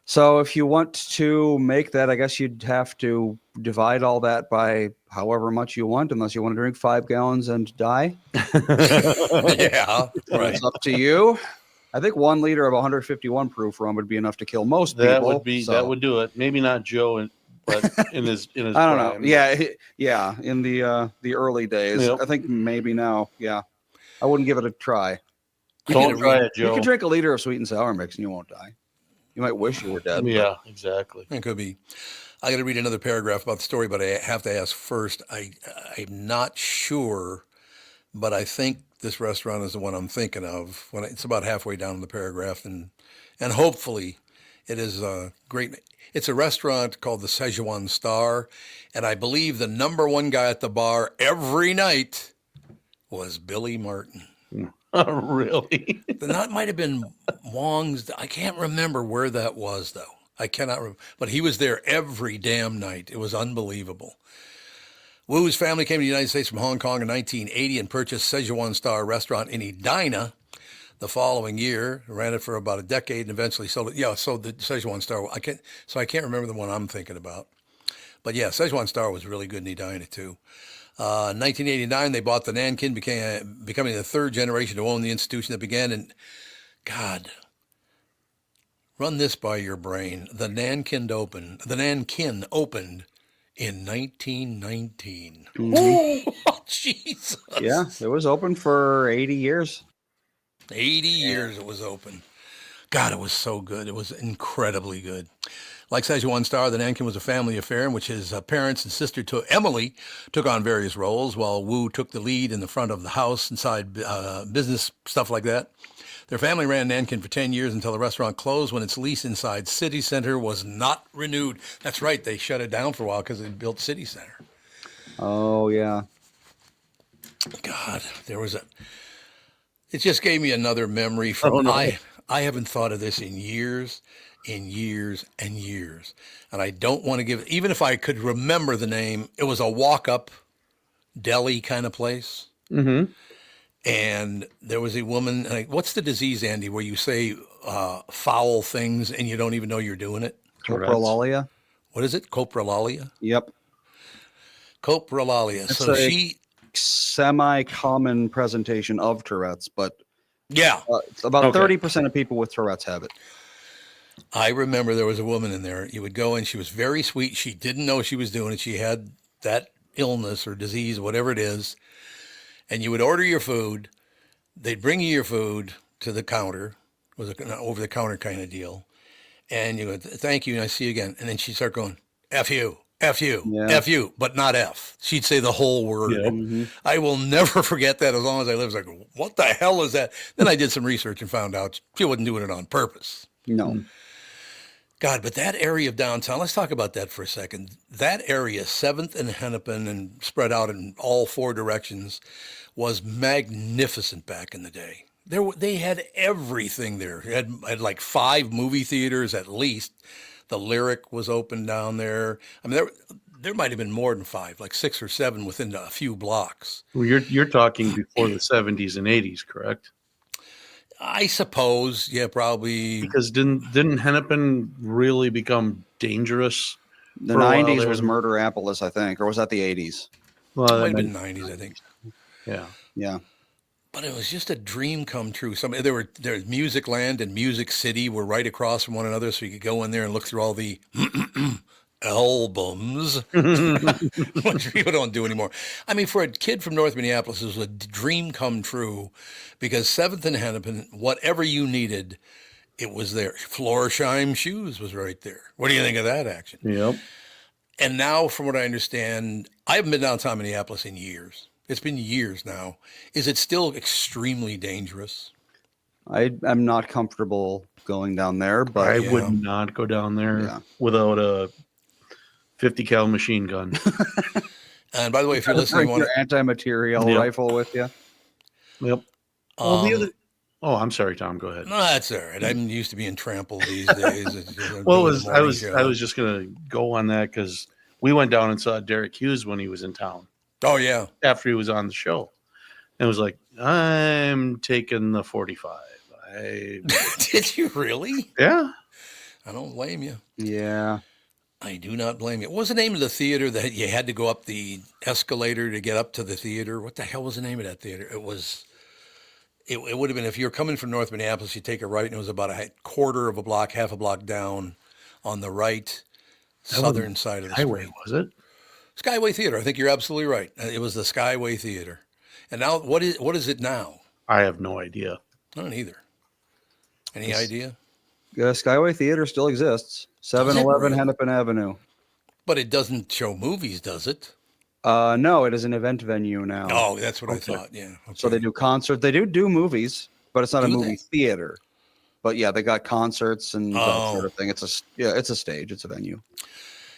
[SPEAKER 3] So if you want to make that, I guess you'd have to divide all that by however much you want, unless you want to drink 5 gallons and die.
[SPEAKER 1] Yeah, right.
[SPEAKER 3] It's up to you. I think 1 liter of 151 proof rum would be enough to kill most people.
[SPEAKER 2] That would do it. Maybe not Joe, but in his
[SPEAKER 3] I don't
[SPEAKER 2] prime.
[SPEAKER 3] know. Yeah. In the early days,
[SPEAKER 2] Yep.
[SPEAKER 3] I think maybe now. Yeah, I wouldn't give it a try.
[SPEAKER 2] Don't try it,
[SPEAKER 3] You
[SPEAKER 2] Joe.
[SPEAKER 3] can drink a liter of sweet and sour mix and you won't die. You might wish you were dead.
[SPEAKER 2] Yeah, exactly.
[SPEAKER 1] It could be. I got to read another paragraph about the story, but I have to ask first. I'm not sure, but I think this restaurant is the one I'm thinking of. It's about halfway down in the paragraph, and hopefully It is great. It's a restaurant called the Szechuan Star, and I believe the number one guy at the bar every night was Billy Martin.
[SPEAKER 2] Really?
[SPEAKER 1] That might have been Wong's. I can't remember where that was, though. I cannot remember. But he was there every damn night. It was unbelievable. Wu's family came to the United States from Hong Kong in 1980 and purchased Szechuan Star restaurant in Edina the following year. Ran it for about a decade and eventually sold it. Yeah, sold the Szechuan Star. I can't remember the one I'm thinking about. But yeah, Szechuan Star was really good in Edina too. In 1989, they bought the Nankin, becoming the third generation to own the institution that began in, God, run this by your brain. The Nankin opened in 1919.
[SPEAKER 3] Mhm.
[SPEAKER 1] Oh, Jesus.
[SPEAKER 3] Yeah, it was open for 80 years.
[SPEAKER 1] 80 years it was open. God, it was so good. It was incredibly good. Like Szechuan Star, the Nankin was a family affair in which his parents and sister Emily took on various roles, while Wu took the lead in the front of the house, inside business, stuff like that. Their family ran Nankin for 10 years until the restaurant closed when its lease inside City Center was not renewed. That's right, they shut it down for a while because they built City Center.
[SPEAKER 3] Oh, yeah.
[SPEAKER 1] God, it just gave me another memory from, I haven't thought of this in years and years. And I don't want to even if I could remember the name, it was a walk-up deli kind of place.
[SPEAKER 2] Mm-hmm.
[SPEAKER 1] And there was a woman, what's the disease, Andy, where you say foul things and you don't even know you're doing it?
[SPEAKER 3] Coprolalia?
[SPEAKER 1] What is it? Coprolalia?
[SPEAKER 3] Yep.
[SPEAKER 1] Coprolalia.
[SPEAKER 3] It's
[SPEAKER 1] So
[SPEAKER 3] a semi-common presentation of Tourette's, but
[SPEAKER 1] yeah.
[SPEAKER 3] it's about 30% of people with Tourette's have it.
[SPEAKER 1] I remember there was a woman in there. You would go in, she was very sweet. She didn't know she was doing it. She had that illness or disease, whatever it is. And you would order your food. They'd bring you your food to the counter. It was an over-the-counter kind of deal. And you go, thank you, and I see you again. And then she'd start going, F you, F you,
[SPEAKER 3] Yeah.
[SPEAKER 1] F you, but not F. She'd say the whole word.
[SPEAKER 2] Yep.
[SPEAKER 3] Mm-hmm.
[SPEAKER 1] I will never forget that as long as I live. It's like, what the hell is that? Then I did some research and found out she wasn't doing it on purpose.
[SPEAKER 3] No.
[SPEAKER 1] God, but that area of downtown, let's talk about that for a second. That area, 7th and Hennepin and spread out in all four directions, was magnificent back in the day. They had everything there. It had like 5 movie theaters at least. The Lyric was open down there. I mean, there might have been more than 5, like 6 or 7 within a few blocks.
[SPEAKER 2] Well, you're talking before the 70s and 80s, correct?
[SPEAKER 1] I suppose, yeah, probably.
[SPEAKER 2] Because didn't Hennepin really become dangerous?
[SPEAKER 3] The
[SPEAKER 2] for a while
[SPEAKER 3] 90s
[SPEAKER 2] there?
[SPEAKER 3] was Murderapolis, I think, or was that the 80s?
[SPEAKER 2] Well,
[SPEAKER 1] It
[SPEAKER 2] that
[SPEAKER 1] might have
[SPEAKER 2] might-
[SPEAKER 1] been 90s, I think.
[SPEAKER 2] yeah.
[SPEAKER 3] Yeah.
[SPEAKER 1] But it was just a dream come true. There's Music Land and Music City were right across from one another, so you could go in there and look through all the albums, which people don't do anymore. I mean, for a kid from North Minneapolis, it was a dream come true because 7th and Hennepin, whatever you needed, it was there. Florsheim Shoes was right there. What do you think of that action?
[SPEAKER 2] Yep.
[SPEAKER 1] And now, from what I understand, I haven't been downtown Minneapolis in years. It's been years now. Is it still extremely dangerous?
[SPEAKER 3] I'm not comfortable going down there, but
[SPEAKER 2] I
[SPEAKER 1] yeah.
[SPEAKER 2] would not go down there
[SPEAKER 3] Yeah.
[SPEAKER 2] without a 50 cal machine gun.
[SPEAKER 1] And by the way, if you're listening,
[SPEAKER 3] bring your anti-material
[SPEAKER 2] Yep.
[SPEAKER 3] rifle with you.
[SPEAKER 2] Yep. Well, I'm sorry, Tom. Go ahead.
[SPEAKER 1] no, that's all right. I'm used to being trampled these days.
[SPEAKER 2] Well, I was just gonna go on that because we went down and saw Derek Hughes when he was in town
[SPEAKER 1] Oh yeah.
[SPEAKER 2] after he was on the show, and it was like, I'm taking the 45.
[SPEAKER 1] Did you really?
[SPEAKER 2] Yeah.
[SPEAKER 1] I don't blame you.
[SPEAKER 3] Yeah.
[SPEAKER 1] I do not blame you. What was the name of the theater that you had to go up the escalator to get up to the theater? What the hell was the name of that theater? It would have been, if you were coming from North Minneapolis, you take a right, and it was about a quarter of a block, half a block down on the right southern side of the
[SPEAKER 2] Highway,
[SPEAKER 1] street.
[SPEAKER 2] was it?
[SPEAKER 1] Skyway Theater. I think you're absolutely right. It was the Skyway Theater. And now, what is it now?
[SPEAKER 2] I have no idea.
[SPEAKER 1] I don't either. Any idea?
[SPEAKER 3] Skyway Theater still exists.
[SPEAKER 1] Does it
[SPEAKER 3] 711
[SPEAKER 1] really?
[SPEAKER 3] Hennepin Avenue.
[SPEAKER 1] But it doesn't show movies, does it?
[SPEAKER 3] No, it is an event venue now.
[SPEAKER 1] Oh, that's what I
[SPEAKER 2] Okay.
[SPEAKER 1] thought. Yeah.
[SPEAKER 3] So they do concerts. They do movies, but it's not a
[SPEAKER 1] Do
[SPEAKER 3] movie
[SPEAKER 1] they?
[SPEAKER 3] theater. but yeah, they got concerts and that sort
[SPEAKER 1] Oh,
[SPEAKER 3] of thing. It's a stage, it's a venue.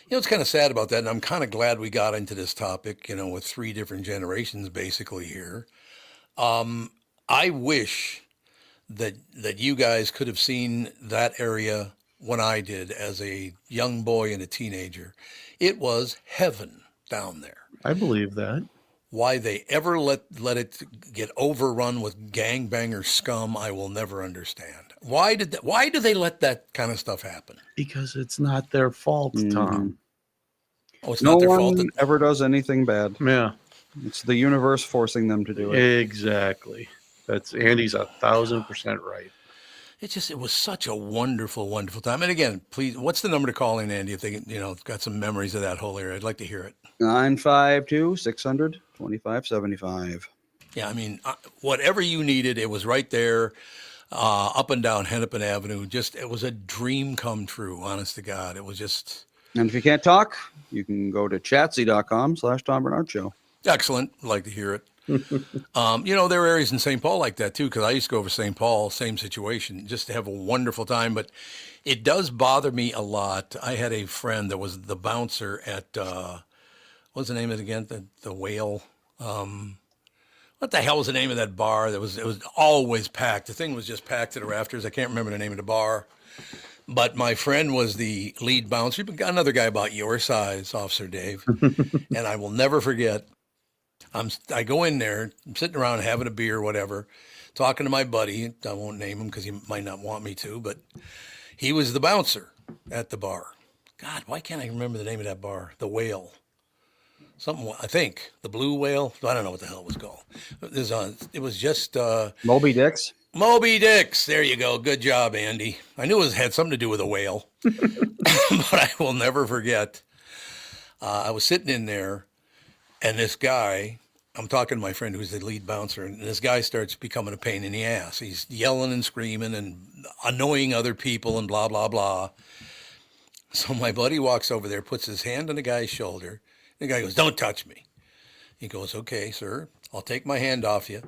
[SPEAKER 1] it's kind of sad about that, and I'm kind of glad we got into this topic. With three different generations basically here. Um, I wish that you guys could have seen that area when I did as a young boy and a teenager. It was heaven down there.
[SPEAKER 2] I believe that
[SPEAKER 1] Why they ever let it get overrun with gangbanger scum, I will never understand. Why do they let that kind of stuff happen?
[SPEAKER 2] because it's not their fault,
[SPEAKER 3] Mhm.
[SPEAKER 2] Tom.
[SPEAKER 1] Oh, it's
[SPEAKER 3] No
[SPEAKER 1] not their fault
[SPEAKER 3] one
[SPEAKER 1] that
[SPEAKER 3] ever does anything bad.
[SPEAKER 2] Yeah,
[SPEAKER 3] It's the universe forcing them to do it.
[SPEAKER 2] exactly. That's Andy's 1,000% right.
[SPEAKER 1] it was such a wonderful, wonderful time. And again, please, what's the number to call in, Andy, if they got some memories of that whole area? I'd like to hear it.
[SPEAKER 3] 952-600-2575.
[SPEAKER 1] Yeah, I mean, whatever you needed, it was right there, up and down Hennepin Avenue. Just, it was a dream come true, honest to God. It was just
[SPEAKER 3] And if you can't talk, you can go to chatsy.com/Tom Bernard Show.
[SPEAKER 1] excellent. I'd like to hear it. There are areas in St. Paul like that too, because I used to go over St. Paul, same situation, just to have a wonderful time. But it does bother me a lot. I had a friend that was the bouncer at, what's the name of it again? The Whale. What the hell was the name of that bar? It was always packed. The thing was just packed to the rafters. I can't remember the name of the bar. But my friend was the lead bouncer. You've got another guy about your size, Officer Dave. And I will never forget. I go in there, I'm sitting around having a beer, whatever, talking to my buddy. I won't name him because he might not want me to, but he was the bouncer at the bar. God, why can't I remember the name of that bar? The Whale. Something, I think. The Blue Whale. I don't know what the hell it was called. It was just
[SPEAKER 3] Moby Dix.
[SPEAKER 1] Moby Dix. There you go. Good job, Andy. I knew it had something to do with a whale, but I will never forget. I was sitting in there, and this guy, I'm talking to my friend who's the lead bouncer, and this guy starts becoming a pain in the ass. He's yelling and screaming and annoying other people and blah, blah, blah. So my buddy walks over there, puts his hand on the guy's shoulder. The guy goes, "Don't touch me." He goes, "Okay, sir, I'll take my hand off you,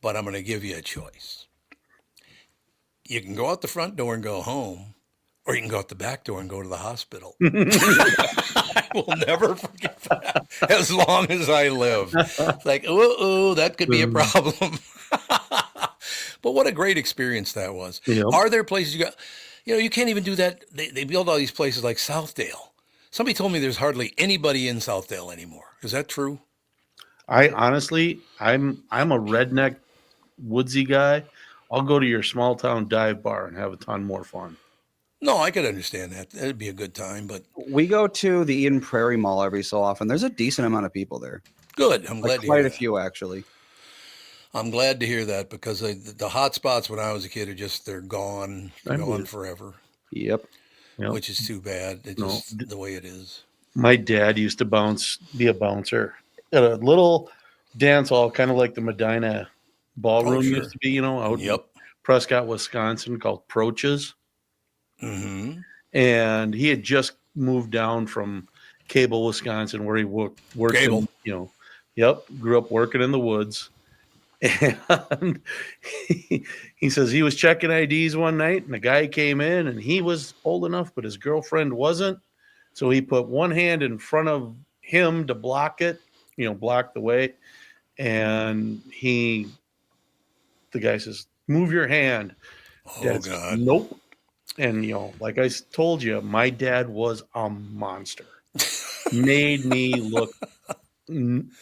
[SPEAKER 1] but I'm going to give you a choice. You can go out the front door and go home, or you can go out the back door and go to the hospital." I will never forget that as long as I live. It's like, ooh, that could be a problem. But what a great experience that was.
[SPEAKER 2] Yep.
[SPEAKER 1] Are there places you can't even do that? They build all these places like Southdale. Somebody told me there's hardly anybody in Southdale anymore. Is that true?
[SPEAKER 2] I honestly, I'm a redneck woodsy guy. I'll go to your small town dive bar and have a ton more fun.
[SPEAKER 1] No, I could understand that. That'd be a good time, but
[SPEAKER 3] We go to the Eden Prairie Mall every so often. There's a decent amount of people there.
[SPEAKER 1] good. I'm
[SPEAKER 3] Like
[SPEAKER 1] glad to
[SPEAKER 3] quite
[SPEAKER 1] hear
[SPEAKER 3] a
[SPEAKER 1] that.
[SPEAKER 3] few, actually.
[SPEAKER 1] I'm glad to hear that because the hot spots when I was a kid they're gone. They're
[SPEAKER 2] I
[SPEAKER 1] gone
[SPEAKER 2] believe-
[SPEAKER 1] forever,
[SPEAKER 3] Yep.
[SPEAKER 2] Yep.
[SPEAKER 1] which is too bad. It's
[SPEAKER 2] No.
[SPEAKER 1] just the way it is.
[SPEAKER 2] My dad used to be a bouncer at a little dance hall, kind of like the Medina ballroom
[SPEAKER 1] Oh, sure.
[SPEAKER 2] used to be, out in
[SPEAKER 1] Yep.
[SPEAKER 2] Prescott, Wisconsin, called Proches.
[SPEAKER 1] Mm-hmm.
[SPEAKER 2] And he had just moved down from Cable, Wisconsin, where he worked
[SPEAKER 1] Cable.
[SPEAKER 2] grew up working in the woods. And he says he was checking IDs one night, and the guy came in, and he was old enough, but his girlfriend wasn't. So he put one hand in front of him to block it, block the way. And the guy says, "Move your hand."
[SPEAKER 1] Oh
[SPEAKER 2] Dad says,
[SPEAKER 1] God.
[SPEAKER 2] "Nope." And, like I told you, my dad was a monster. Made me look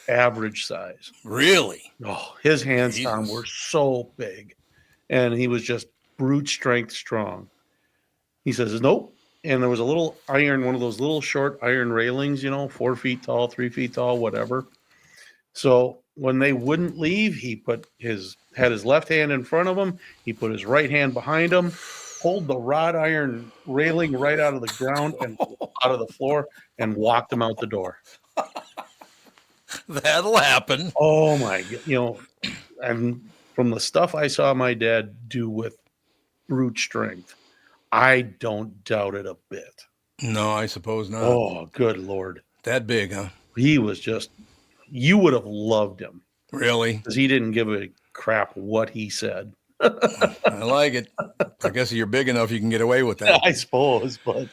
[SPEAKER 2] average size.
[SPEAKER 1] Really?
[SPEAKER 2] Oh, his hands, Tom,
[SPEAKER 1] Jesus.
[SPEAKER 2] were so big. And he was just brute strength strong. He says, "Nope." And there was a little iron, one of those little short iron railings, 4 feet tall, 3 feet tall, whatever. So when they wouldn't leave, he had his left hand in front of him. He put his right hand behind him, pulled the wrought iron railing right out of the ground and out of the floor, and walked him out the door.
[SPEAKER 1] That'll happen.
[SPEAKER 2] Oh my God. And from the stuff I saw my dad do with brute strength, I don't doubt it a bit.
[SPEAKER 1] No, I suppose not.
[SPEAKER 2] Oh, good Lord.
[SPEAKER 1] That big, huh?
[SPEAKER 2] He was you would have loved him
[SPEAKER 1] Really?
[SPEAKER 2] because he didn't give a crap what he said.
[SPEAKER 1] I like it. I guess if you're big enough, you can get away with that.
[SPEAKER 2] I suppose, but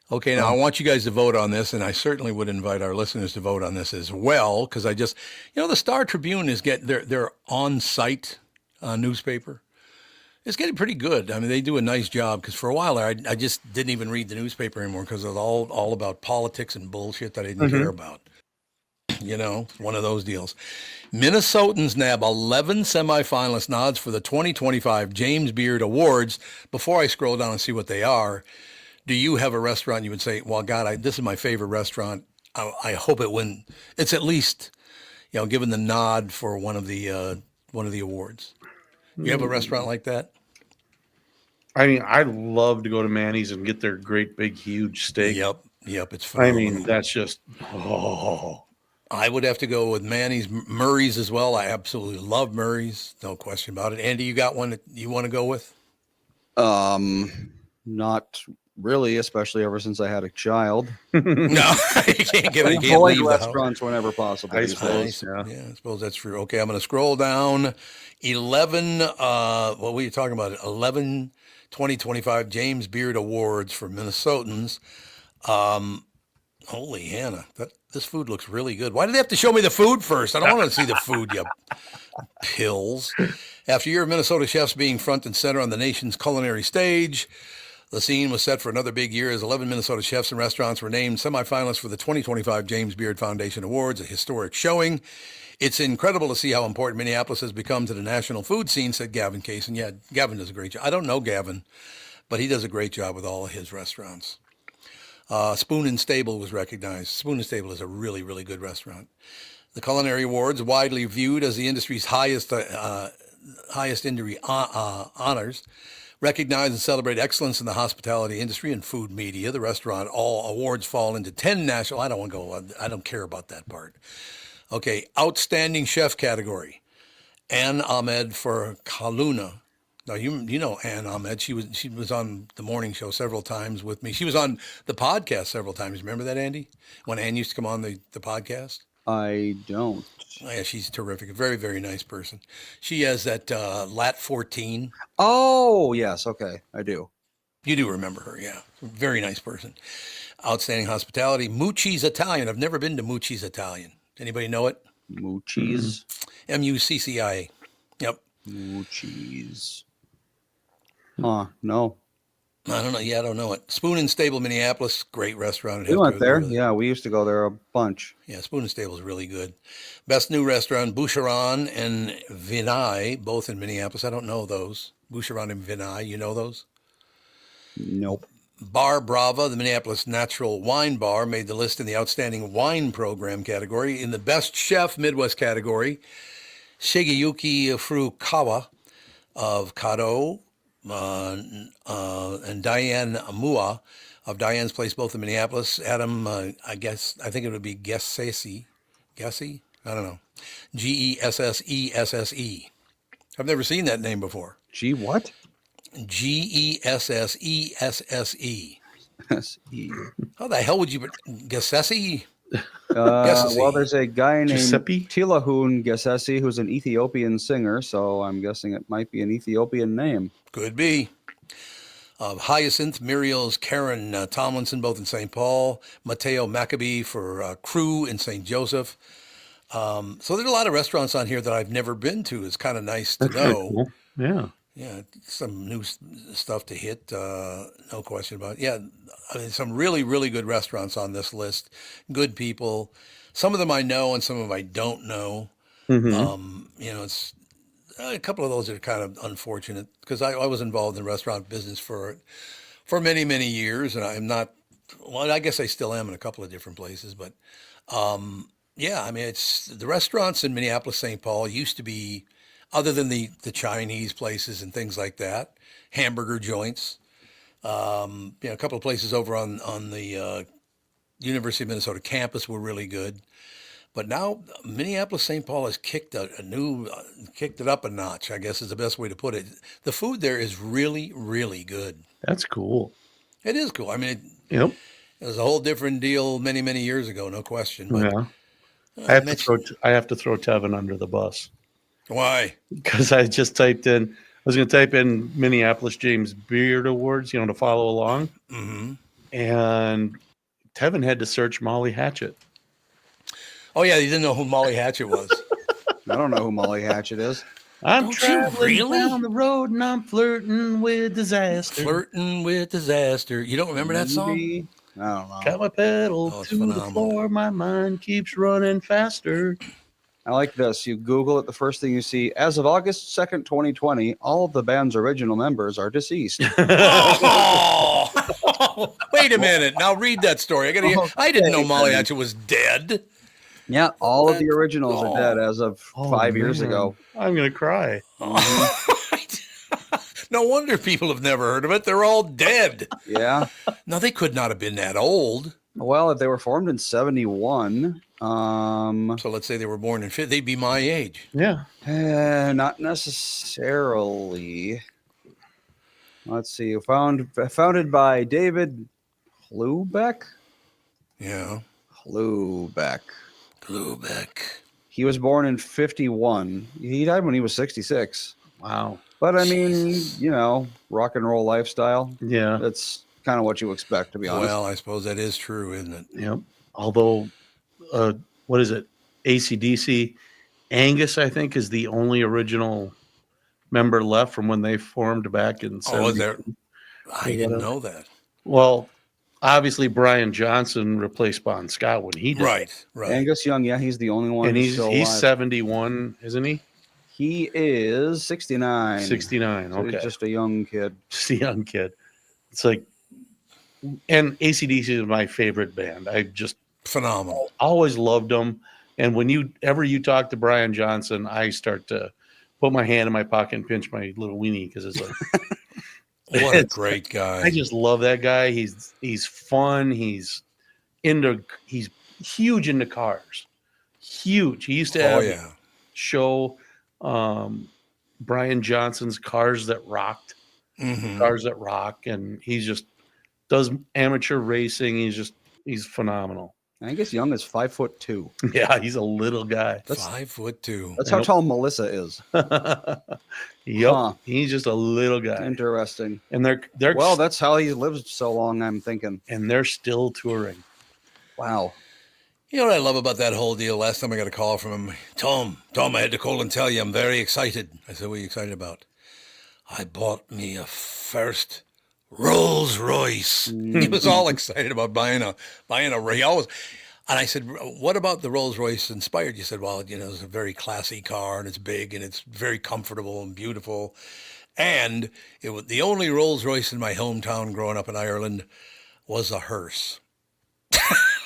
[SPEAKER 1] Okay, now I want you guys to vote on this, and I certainly would invite our listeners to vote on this as well, because the Star Tribune is getting their on-site newspaper. It's getting pretty good. I mean, they do a nice job, because for a while there, I just didn't even read the newspaper anymore because it was all about politics and bullshit that I didn't care about. One of those deals. Minnesotans nab 11 semifinalist nods for the 2025 James Beard Awards. Before I scroll down and see what they are, do you have a restaurant you would say, well, God, this is my favorite restaurant. I hope it win. It's at least, given the nod for one of the awards. You have a restaurant like that?
[SPEAKER 2] I mean, I love to go to Manny's and get their great big huge steak.
[SPEAKER 1] Yep, it's
[SPEAKER 2] I
[SPEAKER 1] phenomenal.
[SPEAKER 2] mean, that's just
[SPEAKER 1] I would have to go with Manny's, Murray's as well. I absolutely love Murray's, no question about it. Andy, you got one that you want to go with?
[SPEAKER 3] Not really, especially ever since I had a child.
[SPEAKER 1] No, you can't get
[SPEAKER 3] I
[SPEAKER 1] it. You can't
[SPEAKER 3] avoid
[SPEAKER 1] leave the house.
[SPEAKER 3] restaurants whenever possible.
[SPEAKER 2] I
[SPEAKER 3] these days.
[SPEAKER 2] suppose.
[SPEAKER 1] Yeah, I suppose that's true. Okay, I'm going to scroll down. 11, what were you talking about? 11 2025 James Beard Awards for Minnesotans. Holy Hannah, this food looks really good. Why did they have to show me the food first? I don't want to see the food, you pills. After a year of Minnesota chefs being front and center on the nation's culinary stage, the scene was set for another big year as 11 Minnesota chefs and restaurants were named semifinalists for the 2025 James Beard Foundation Awards, a historic showing. It's incredible to see how important Minneapolis has become to the national food scene, said Gavin Case. And yeah, Gavin does a great job. I don't know Gavin, but he does a great job with all of his restaurants. Spoon and Stable was recognized. Spoon and Stable is a really, really good restaurant. The Culinary Awards, widely viewed as the industry's highest industry honors, recognize and celebrate excellence in the hospitality industry and food media. The restaurant all awards fall into 10 national. I don't care about that part. Okay, outstanding chef category. Ann Ahmed for Kaluna. Now you know Ann Ahmed. She was on the morning show several times with me. She was on the podcast several times. Remember that, Andy? When Ann used to come on the podcast?
[SPEAKER 3] I don't.
[SPEAKER 1] Oh, yeah, she's terrific. A very, very nice person. She has that Lat 14.
[SPEAKER 3] Oh, yes. Okay. I do.
[SPEAKER 1] You do remember her, yeah. Very nice person. Outstanding hospitality. Mucci's Italian. I've never been to Mucci's Italian. Anybody know it?
[SPEAKER 3] Mucci's.
[SPEAKER 1] Muccia. Yep.
[SPEAKER 3] Mucci's. Huh. No.
[SPEAKER 1] I don't know. Yeah, I don't know it. Spoon and Stable, Minneapolis. Great restaurant.
[SPEAKER 3] We went there. Yeah, we used to go there a bunch.
[SPEAKER 1] Yeah, Spoon and Stable is really good. Best new restaurant, Boucheron and Vinay, both in Minneapolis. I don't know those. Boucheron and Vinay, you know those?
[SPEAKER 3] Nope.
[SPEAKER 1] Bar Brava, the Minneapolis Natural Wine Bar, made the list in the Outstanding Wine Program category. In the Best Chef Midwest category, Shigeyuki Furukawa of Kado and Diane Mua of Diane's Place, both in Minneapolis. Adam, I think it would be Gessesse. Gessie? I don't know. Gessesse. I've never seen that name before.
[SPEAKER 3] Gee, what?
[SPEAKER 1] Gessesse.
[SPEAKER 3] S-E.
[SPEAKER 1] How the hell would you... Gessesse?
[SPEAKER 3] Well, there's a guy named
[SPEAKER 2] Giuseppe?
[SPEAKER 3] Tilahun Gessesse who's an Ethiopian singer, so I'm guessing it might be an Ethiopian name.
[SPEAKER 1] Could be. Hyacinth, Muriel's Karen Tomlinson, both in St. Paul. Mateo Maccabee for Crew in St. Joseph. So there's a lot of restaurants on here that I've never been to. It's kind of nice to know.
[SPEAKER 2] Cool. Yeah.
[SPEAKER 1] Yeah, some new stuff to hit, no question about it. Yeah, I mean, some really, really good restaurants on this list. Good people. Some of them I know and some of them I don't know. It's a couple of those are kind of unfortunate because I was involved in the restaurant business for many, many years, and I'm not. Well, I guess I still am in a couple of different places, but yeah, I mean, it's the restaurants in Minneapolis, St. Paul used to be, other than the Chinese places and things like that, hamburger joints. A couple of places over on the University of Minnesota campus were really good. But now Minneapolis, St. Paul has kicked kicked it up a notch, I guess is the best way to put it. The food there is really, really good.
[SPEAKER 2] That's cool.
[SPEAKER 1] It is cool. I mean,
[SPEAKER 2] Yep.
[SPEAKER 1] it was a whole different deal many, many years ago, no question. But,
[SPEAKER 2] Yeah. I have to throw Tevin under the bus
[SPEAKER 1] why?
[SPEAKER 2] because I just typed in was going to type in Minneapolis James Beard Awards, to follow along.
[SPEAKER 1] Mm-hmm.
[SPEAKER 2] And Tevin had to search Molly Hatchet.
[SPEAKER 1] Oh, yeah, you didn't know who Molly Hatchet was.
[SPEAKER 3] I don't know who Molly Hatchet is.
[SPEAKER 2] I'm
[SPEAKER 1] Don't you
[SPEAKER 2] traveling
[SPEAKER 1] really?
[SPEAKER 2] down the road and I'm flirting with disaster.
[SPEAKER 1] Flirting with disaster. You don't remember that song?
[SPEAKER 3] Maybe. I don't know.
[SPEAKER 2] Got my pedal
[SPEAKER 1] Oh, it's
[SPEAKER 2] to the
[SPEAKER 1] phenomenal.
[SPEAKER 2] floor. My mind keeps running faster.
[SPEAKER 3] I like this. You Google it, the first thing you see, as of August 2nd, 2020, all of the band's original members are deceased.
[SPEAKER 1] Oh, wait a minute. Now read that story. I didn't know Molly Hatchet was dead.
[SPEAKER 3] Yeah, all of the originals are dead as of 5 years ago.
[SPEAKER 2] I'm going to cry.
[SPEAKER 1] No wonder people have never heard of it. They're all dead.
[SPEAKER 3] Yeah.
[SPEAKER 1] No, they could not have been that old.
[SPEAKER 3] Well, if they were formed in 71,
[SPEAKER 1] So let's say they were born in 50, they'd be my age.
[SPEAKER 2] Yeah.
[SPEAKER 3] not necessarily. Let's see. Founded by David Hlubeck.
[SPEAKER 1] Yeah.
[SPEAKER 3] Hlubeck.
[SPEAKER 1] Lubeck.
[SPEAKER 3] He was born in 51. He died when he was 66.
[SPEAKER 2] Wow.
[SPEAKER 3] But I mean, rock and roll lifestyle.
[SPEAKER 2] Yeah.
[SPEAKER 3] That's kind of what you expect, to be honest.
[SPEAKER 1] Well, I suppose that is true, isn't it?
[SPEAKER 2] Yep. Although, what is it? AC/DC. Angus, I think, is the only original member left from when they formed back in.
[SPEAKER 1] Oh, is there? I didn't
[SPEAKER 2] whatever.
[SPEAKER 1] know that.
[SPEAKER 2] Well, obviously, Brian Johnson replaced Bon Scott when he died.
[SPEAKER 1] Right.
[SPEAKER 3] Angus Young, yeah, he's the only one.
[SPEAKER 2] And
[SPEAKER 3] who's still
[SPEAKER 2] he's
[SPEAKER 3] alive.
[SPEAKER 2] 71, isn't he?
[SPEAKER 3] He is 69.
[SPEAKER 2] 69.
[SPEAKER 3] So
[SPEAKER 2] Okay.
[SPEAKER 3] he's just a young kid.
[SPEAKER 2] Just a young kid. It's like, and AC/DC is my favorite band. I just
[SPEAKER 1] Phenomenal.
[SPEAKER 2] always loved them. And when you talk to Brian Johnson, I start to put my hand in my pocket and pinch my little weenie because it's like,
[SPEAKER 1] What a great guy.
[SPEAKER 2] I just love that guy. He's fun. He's huge into cars. Huge. He used to have show Brian Johnson's Cars That Rocked.
[SPEAKER 1] Mm-hmm.
[SPEAKER 2] Cars That Rock, and he just does amateur racing. He's phenomenal.
[SPEAKER 3] Angus Young is 5'2".
[SPEAKER 2] Yeah, he's a little guy.
[SPEAKER 1] 5'2".
[SPEAKER 3] That's how tall Melissa is.
[SPEAKER 2] Yep,
[SPEAKER 3] Huh.
[SPEAKER 2] he's just a little guy.
[SPEAKER 3] Interesting.
[SPEAKER 2] And they're
[SPEAKER 3] Well, that's how he lived so long, I'm thinking.
[SPEAKER 2] and they're still touring.
[SPEAKER 3] Wow.
[SPEAKER 1] You know what I love about that whole deal? Last time I got a call from him, Tom, I had to call and tell you I'm very excited. I said, what are you excited about? I bought me a first Rolls Royce. He was all excited about buying a. He always, and I said, what about the Rolls Royce inspired? You said, well, it's a very classy car and it's big and it's very comfortable and beautiful. And it was the only Rolls Royce in my hometown growing up in Ireland was a hearse.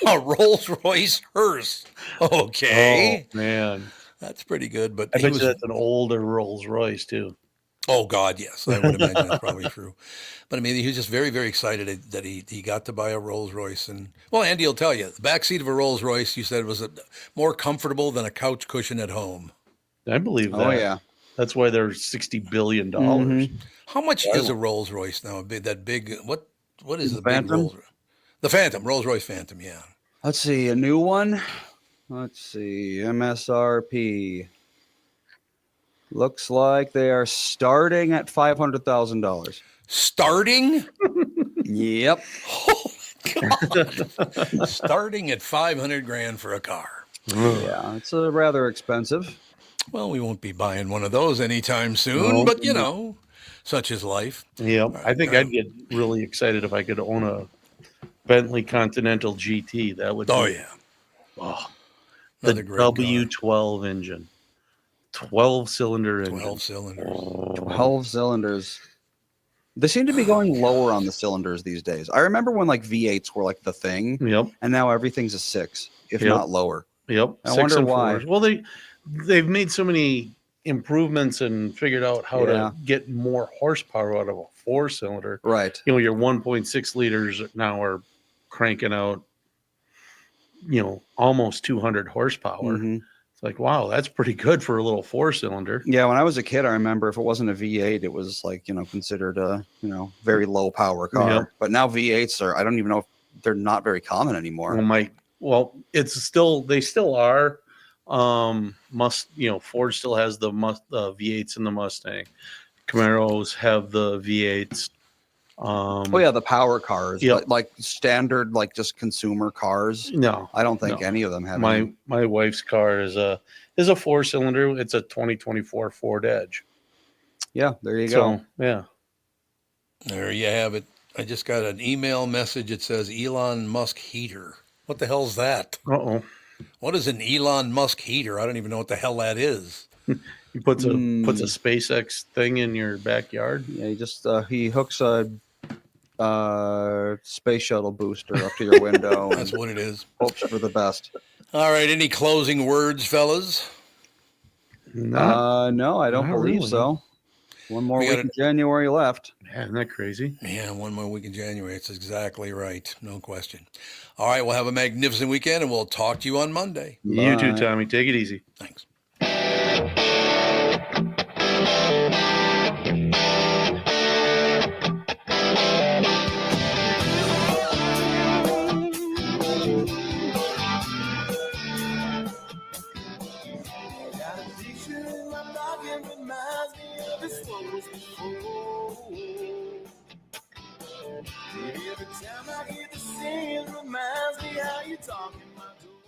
[SPEAKER 1] A Rolls Royce hearse. Okay.
[SPEAKER 2] Oh man,
[SPEAKER 1] That's pretty good. But
[SPEAKER 2] I bet you that's an older Rolls Royce too.
[SPEAKER 1] Oh, God, yes. I would imagine that's probably true. But, I mean, he was just very, very excited that he got to buy a Rolls Royce. And, well, Andy will tell you, the back seat of a Rolls Royce, you said, was more comfortable than a couch cushion at home.
[SPEAKER 2] I believe that.
[SPEAKER 3] Oh, yeah.
[SPEAKER 2] That's why they're $60 billion.
[SPEAKER 1] How much is a Rolls Royce now? That big, what is the big
[SPEAKER 3] Phantom?
[SPEAKER 1] Rolls Royce? The Phantom, Rolls Royce Phantom, yeah.
[SPEAKER 3] Let's see, a new one. Let's see, MSRP. Looks like they are starting at $500,000.
[SPEAKER 1] Starting?
[SPEAKER 3] Yep.
[SPEAKER 1] Oh, God. Starting at 500 grand for a car.
[SPEAKER 3] Yeah, it's rather expensive.
[SPEAKER 1] Well, we won't be buying one of those anytime soon, but, such is life.
[SPEAKER 2] Yeah, I think I'd get really excited if I could own a Bentley Continental GT. That would.
[SPEAKER 1] Oh,
[SPEAKER 2] be,
[SPEAKER 1] yeah.
[SPEAKER 2] Oh,
[SPEAKER 1] Another
[SPEAKER 2] the
[SPEAKER 1] great car.
[SPEAKER 2] W12 engine, 12-cylinder engine.
[SPEAKER 1] 12 cylinders.
[SPEAKER 3] 12 cylinders. They seem to be going lower on the cylinders these days. I remember when like V8s were like the thing,
[SPEAKER 2] Yep.
[SPEAKER 3] and now everything's a 6, if
[SPEAKER 2] Yep.
[SPEAKER 3] not lower.
[SPEAKER 2] Yep.
[SPEAKER 3] I
[SPEAKER 2] 6
[SPEAKER 3] wonder
[SPEAKER 2] and
[SPEAKER 3] why.
[SPEAKER 2] 4s. Well, they've made so many improvements and figured out how to get more horsepower out of a 4-cylinder.
[SPEAKER 3] Right.
[SPEAKER 2] Your 1.6 liters now are cranking out, almost 200 horsepower.
[SPEAKER 3] Mhm.
[SPEAKER 2] It's like, wow, that's pretty good for a little 4-cylinder.
[SPEAKER 3] Yeah, when I was a kid, I remember if it wasn't a V8, it was like, considered a, very low power car.
[SPEAKER 2] Yep.
[SPEAKER 3] But now V8s are, I don't even know if they're not very common anymore.
[SPEAKER 2] It's still, they still are. Ford still has the V8s in the Mustang. Camaros have the V8s.
[SPEAKER 3] Oh yeah, the power cars,
[SPEAKER 2] Yep.
[SPEAKER 3] but like standard, like just consumer cars.
[SPEAKER 2] No,
[SPEAKER 3] I don't think
[SPEAKER 2] no.
[SPEAKER 3] any of them have any.
[SPEAKER 2] My wife's car is a 4-cylinder. It's a 2024 Ford Edge.
[SPEAKER 3] Yeah, there you
[SPEAKER 2] So
[SPEAKER 3] go.
[SPEAKER 2] yeah,
[SPEAKER 1] There you have it. I just got an email message. It says Elon Musk heater. What the hell's that?
[SPEAKER 2] uh-oh.
[SPEAKER 1] What is an Elon Musk heater? I don't even know what the hell that is.
[SPEAKER 2] He puts a
[SPEAKER 3] Mm.
[SPEAKER 2] SpaceX thing in your backyard.
[SPEAKER 3] Yeah, he hooks a space shuttle booster up to your window
[SPEAKER 1] That's
[SPEAKER 3] and
[SPEAKER 1] what it is.
[SPEAKER 3] hopes for the best.
[SPEAKER 1] All right. Any closing words, fellas?
[SPEAKER 3] No, I don't
[SPEAKER 2] not
[SPEAKER 3] believe
[SPEAKER 2] really.
[SPEAKER 3] so. One more
[SPEAKER 1] We
[SPEAKER 3] week
[SPEAKER 1] gotta-
[SPEAKER 3] in January left.
[SPEAKER 2] Man, isn't that crazy?
[SPEAKER 1] Yeah, one more week in January. It's exactly right. No question. All right. We'll have a magnificent weekend and we'll talk to you on Monday.
[SPEAKER 2] You too,
[SPEAKER 3] Bye.
[SPEAKER 2] Tommy. Take it easy.
[SPEAKER 1] Thanks.
[SPEAKER 4] Got a picture in my pocket reminds me of this one was before. Every time I hear the singing reminds me how you talk in my door.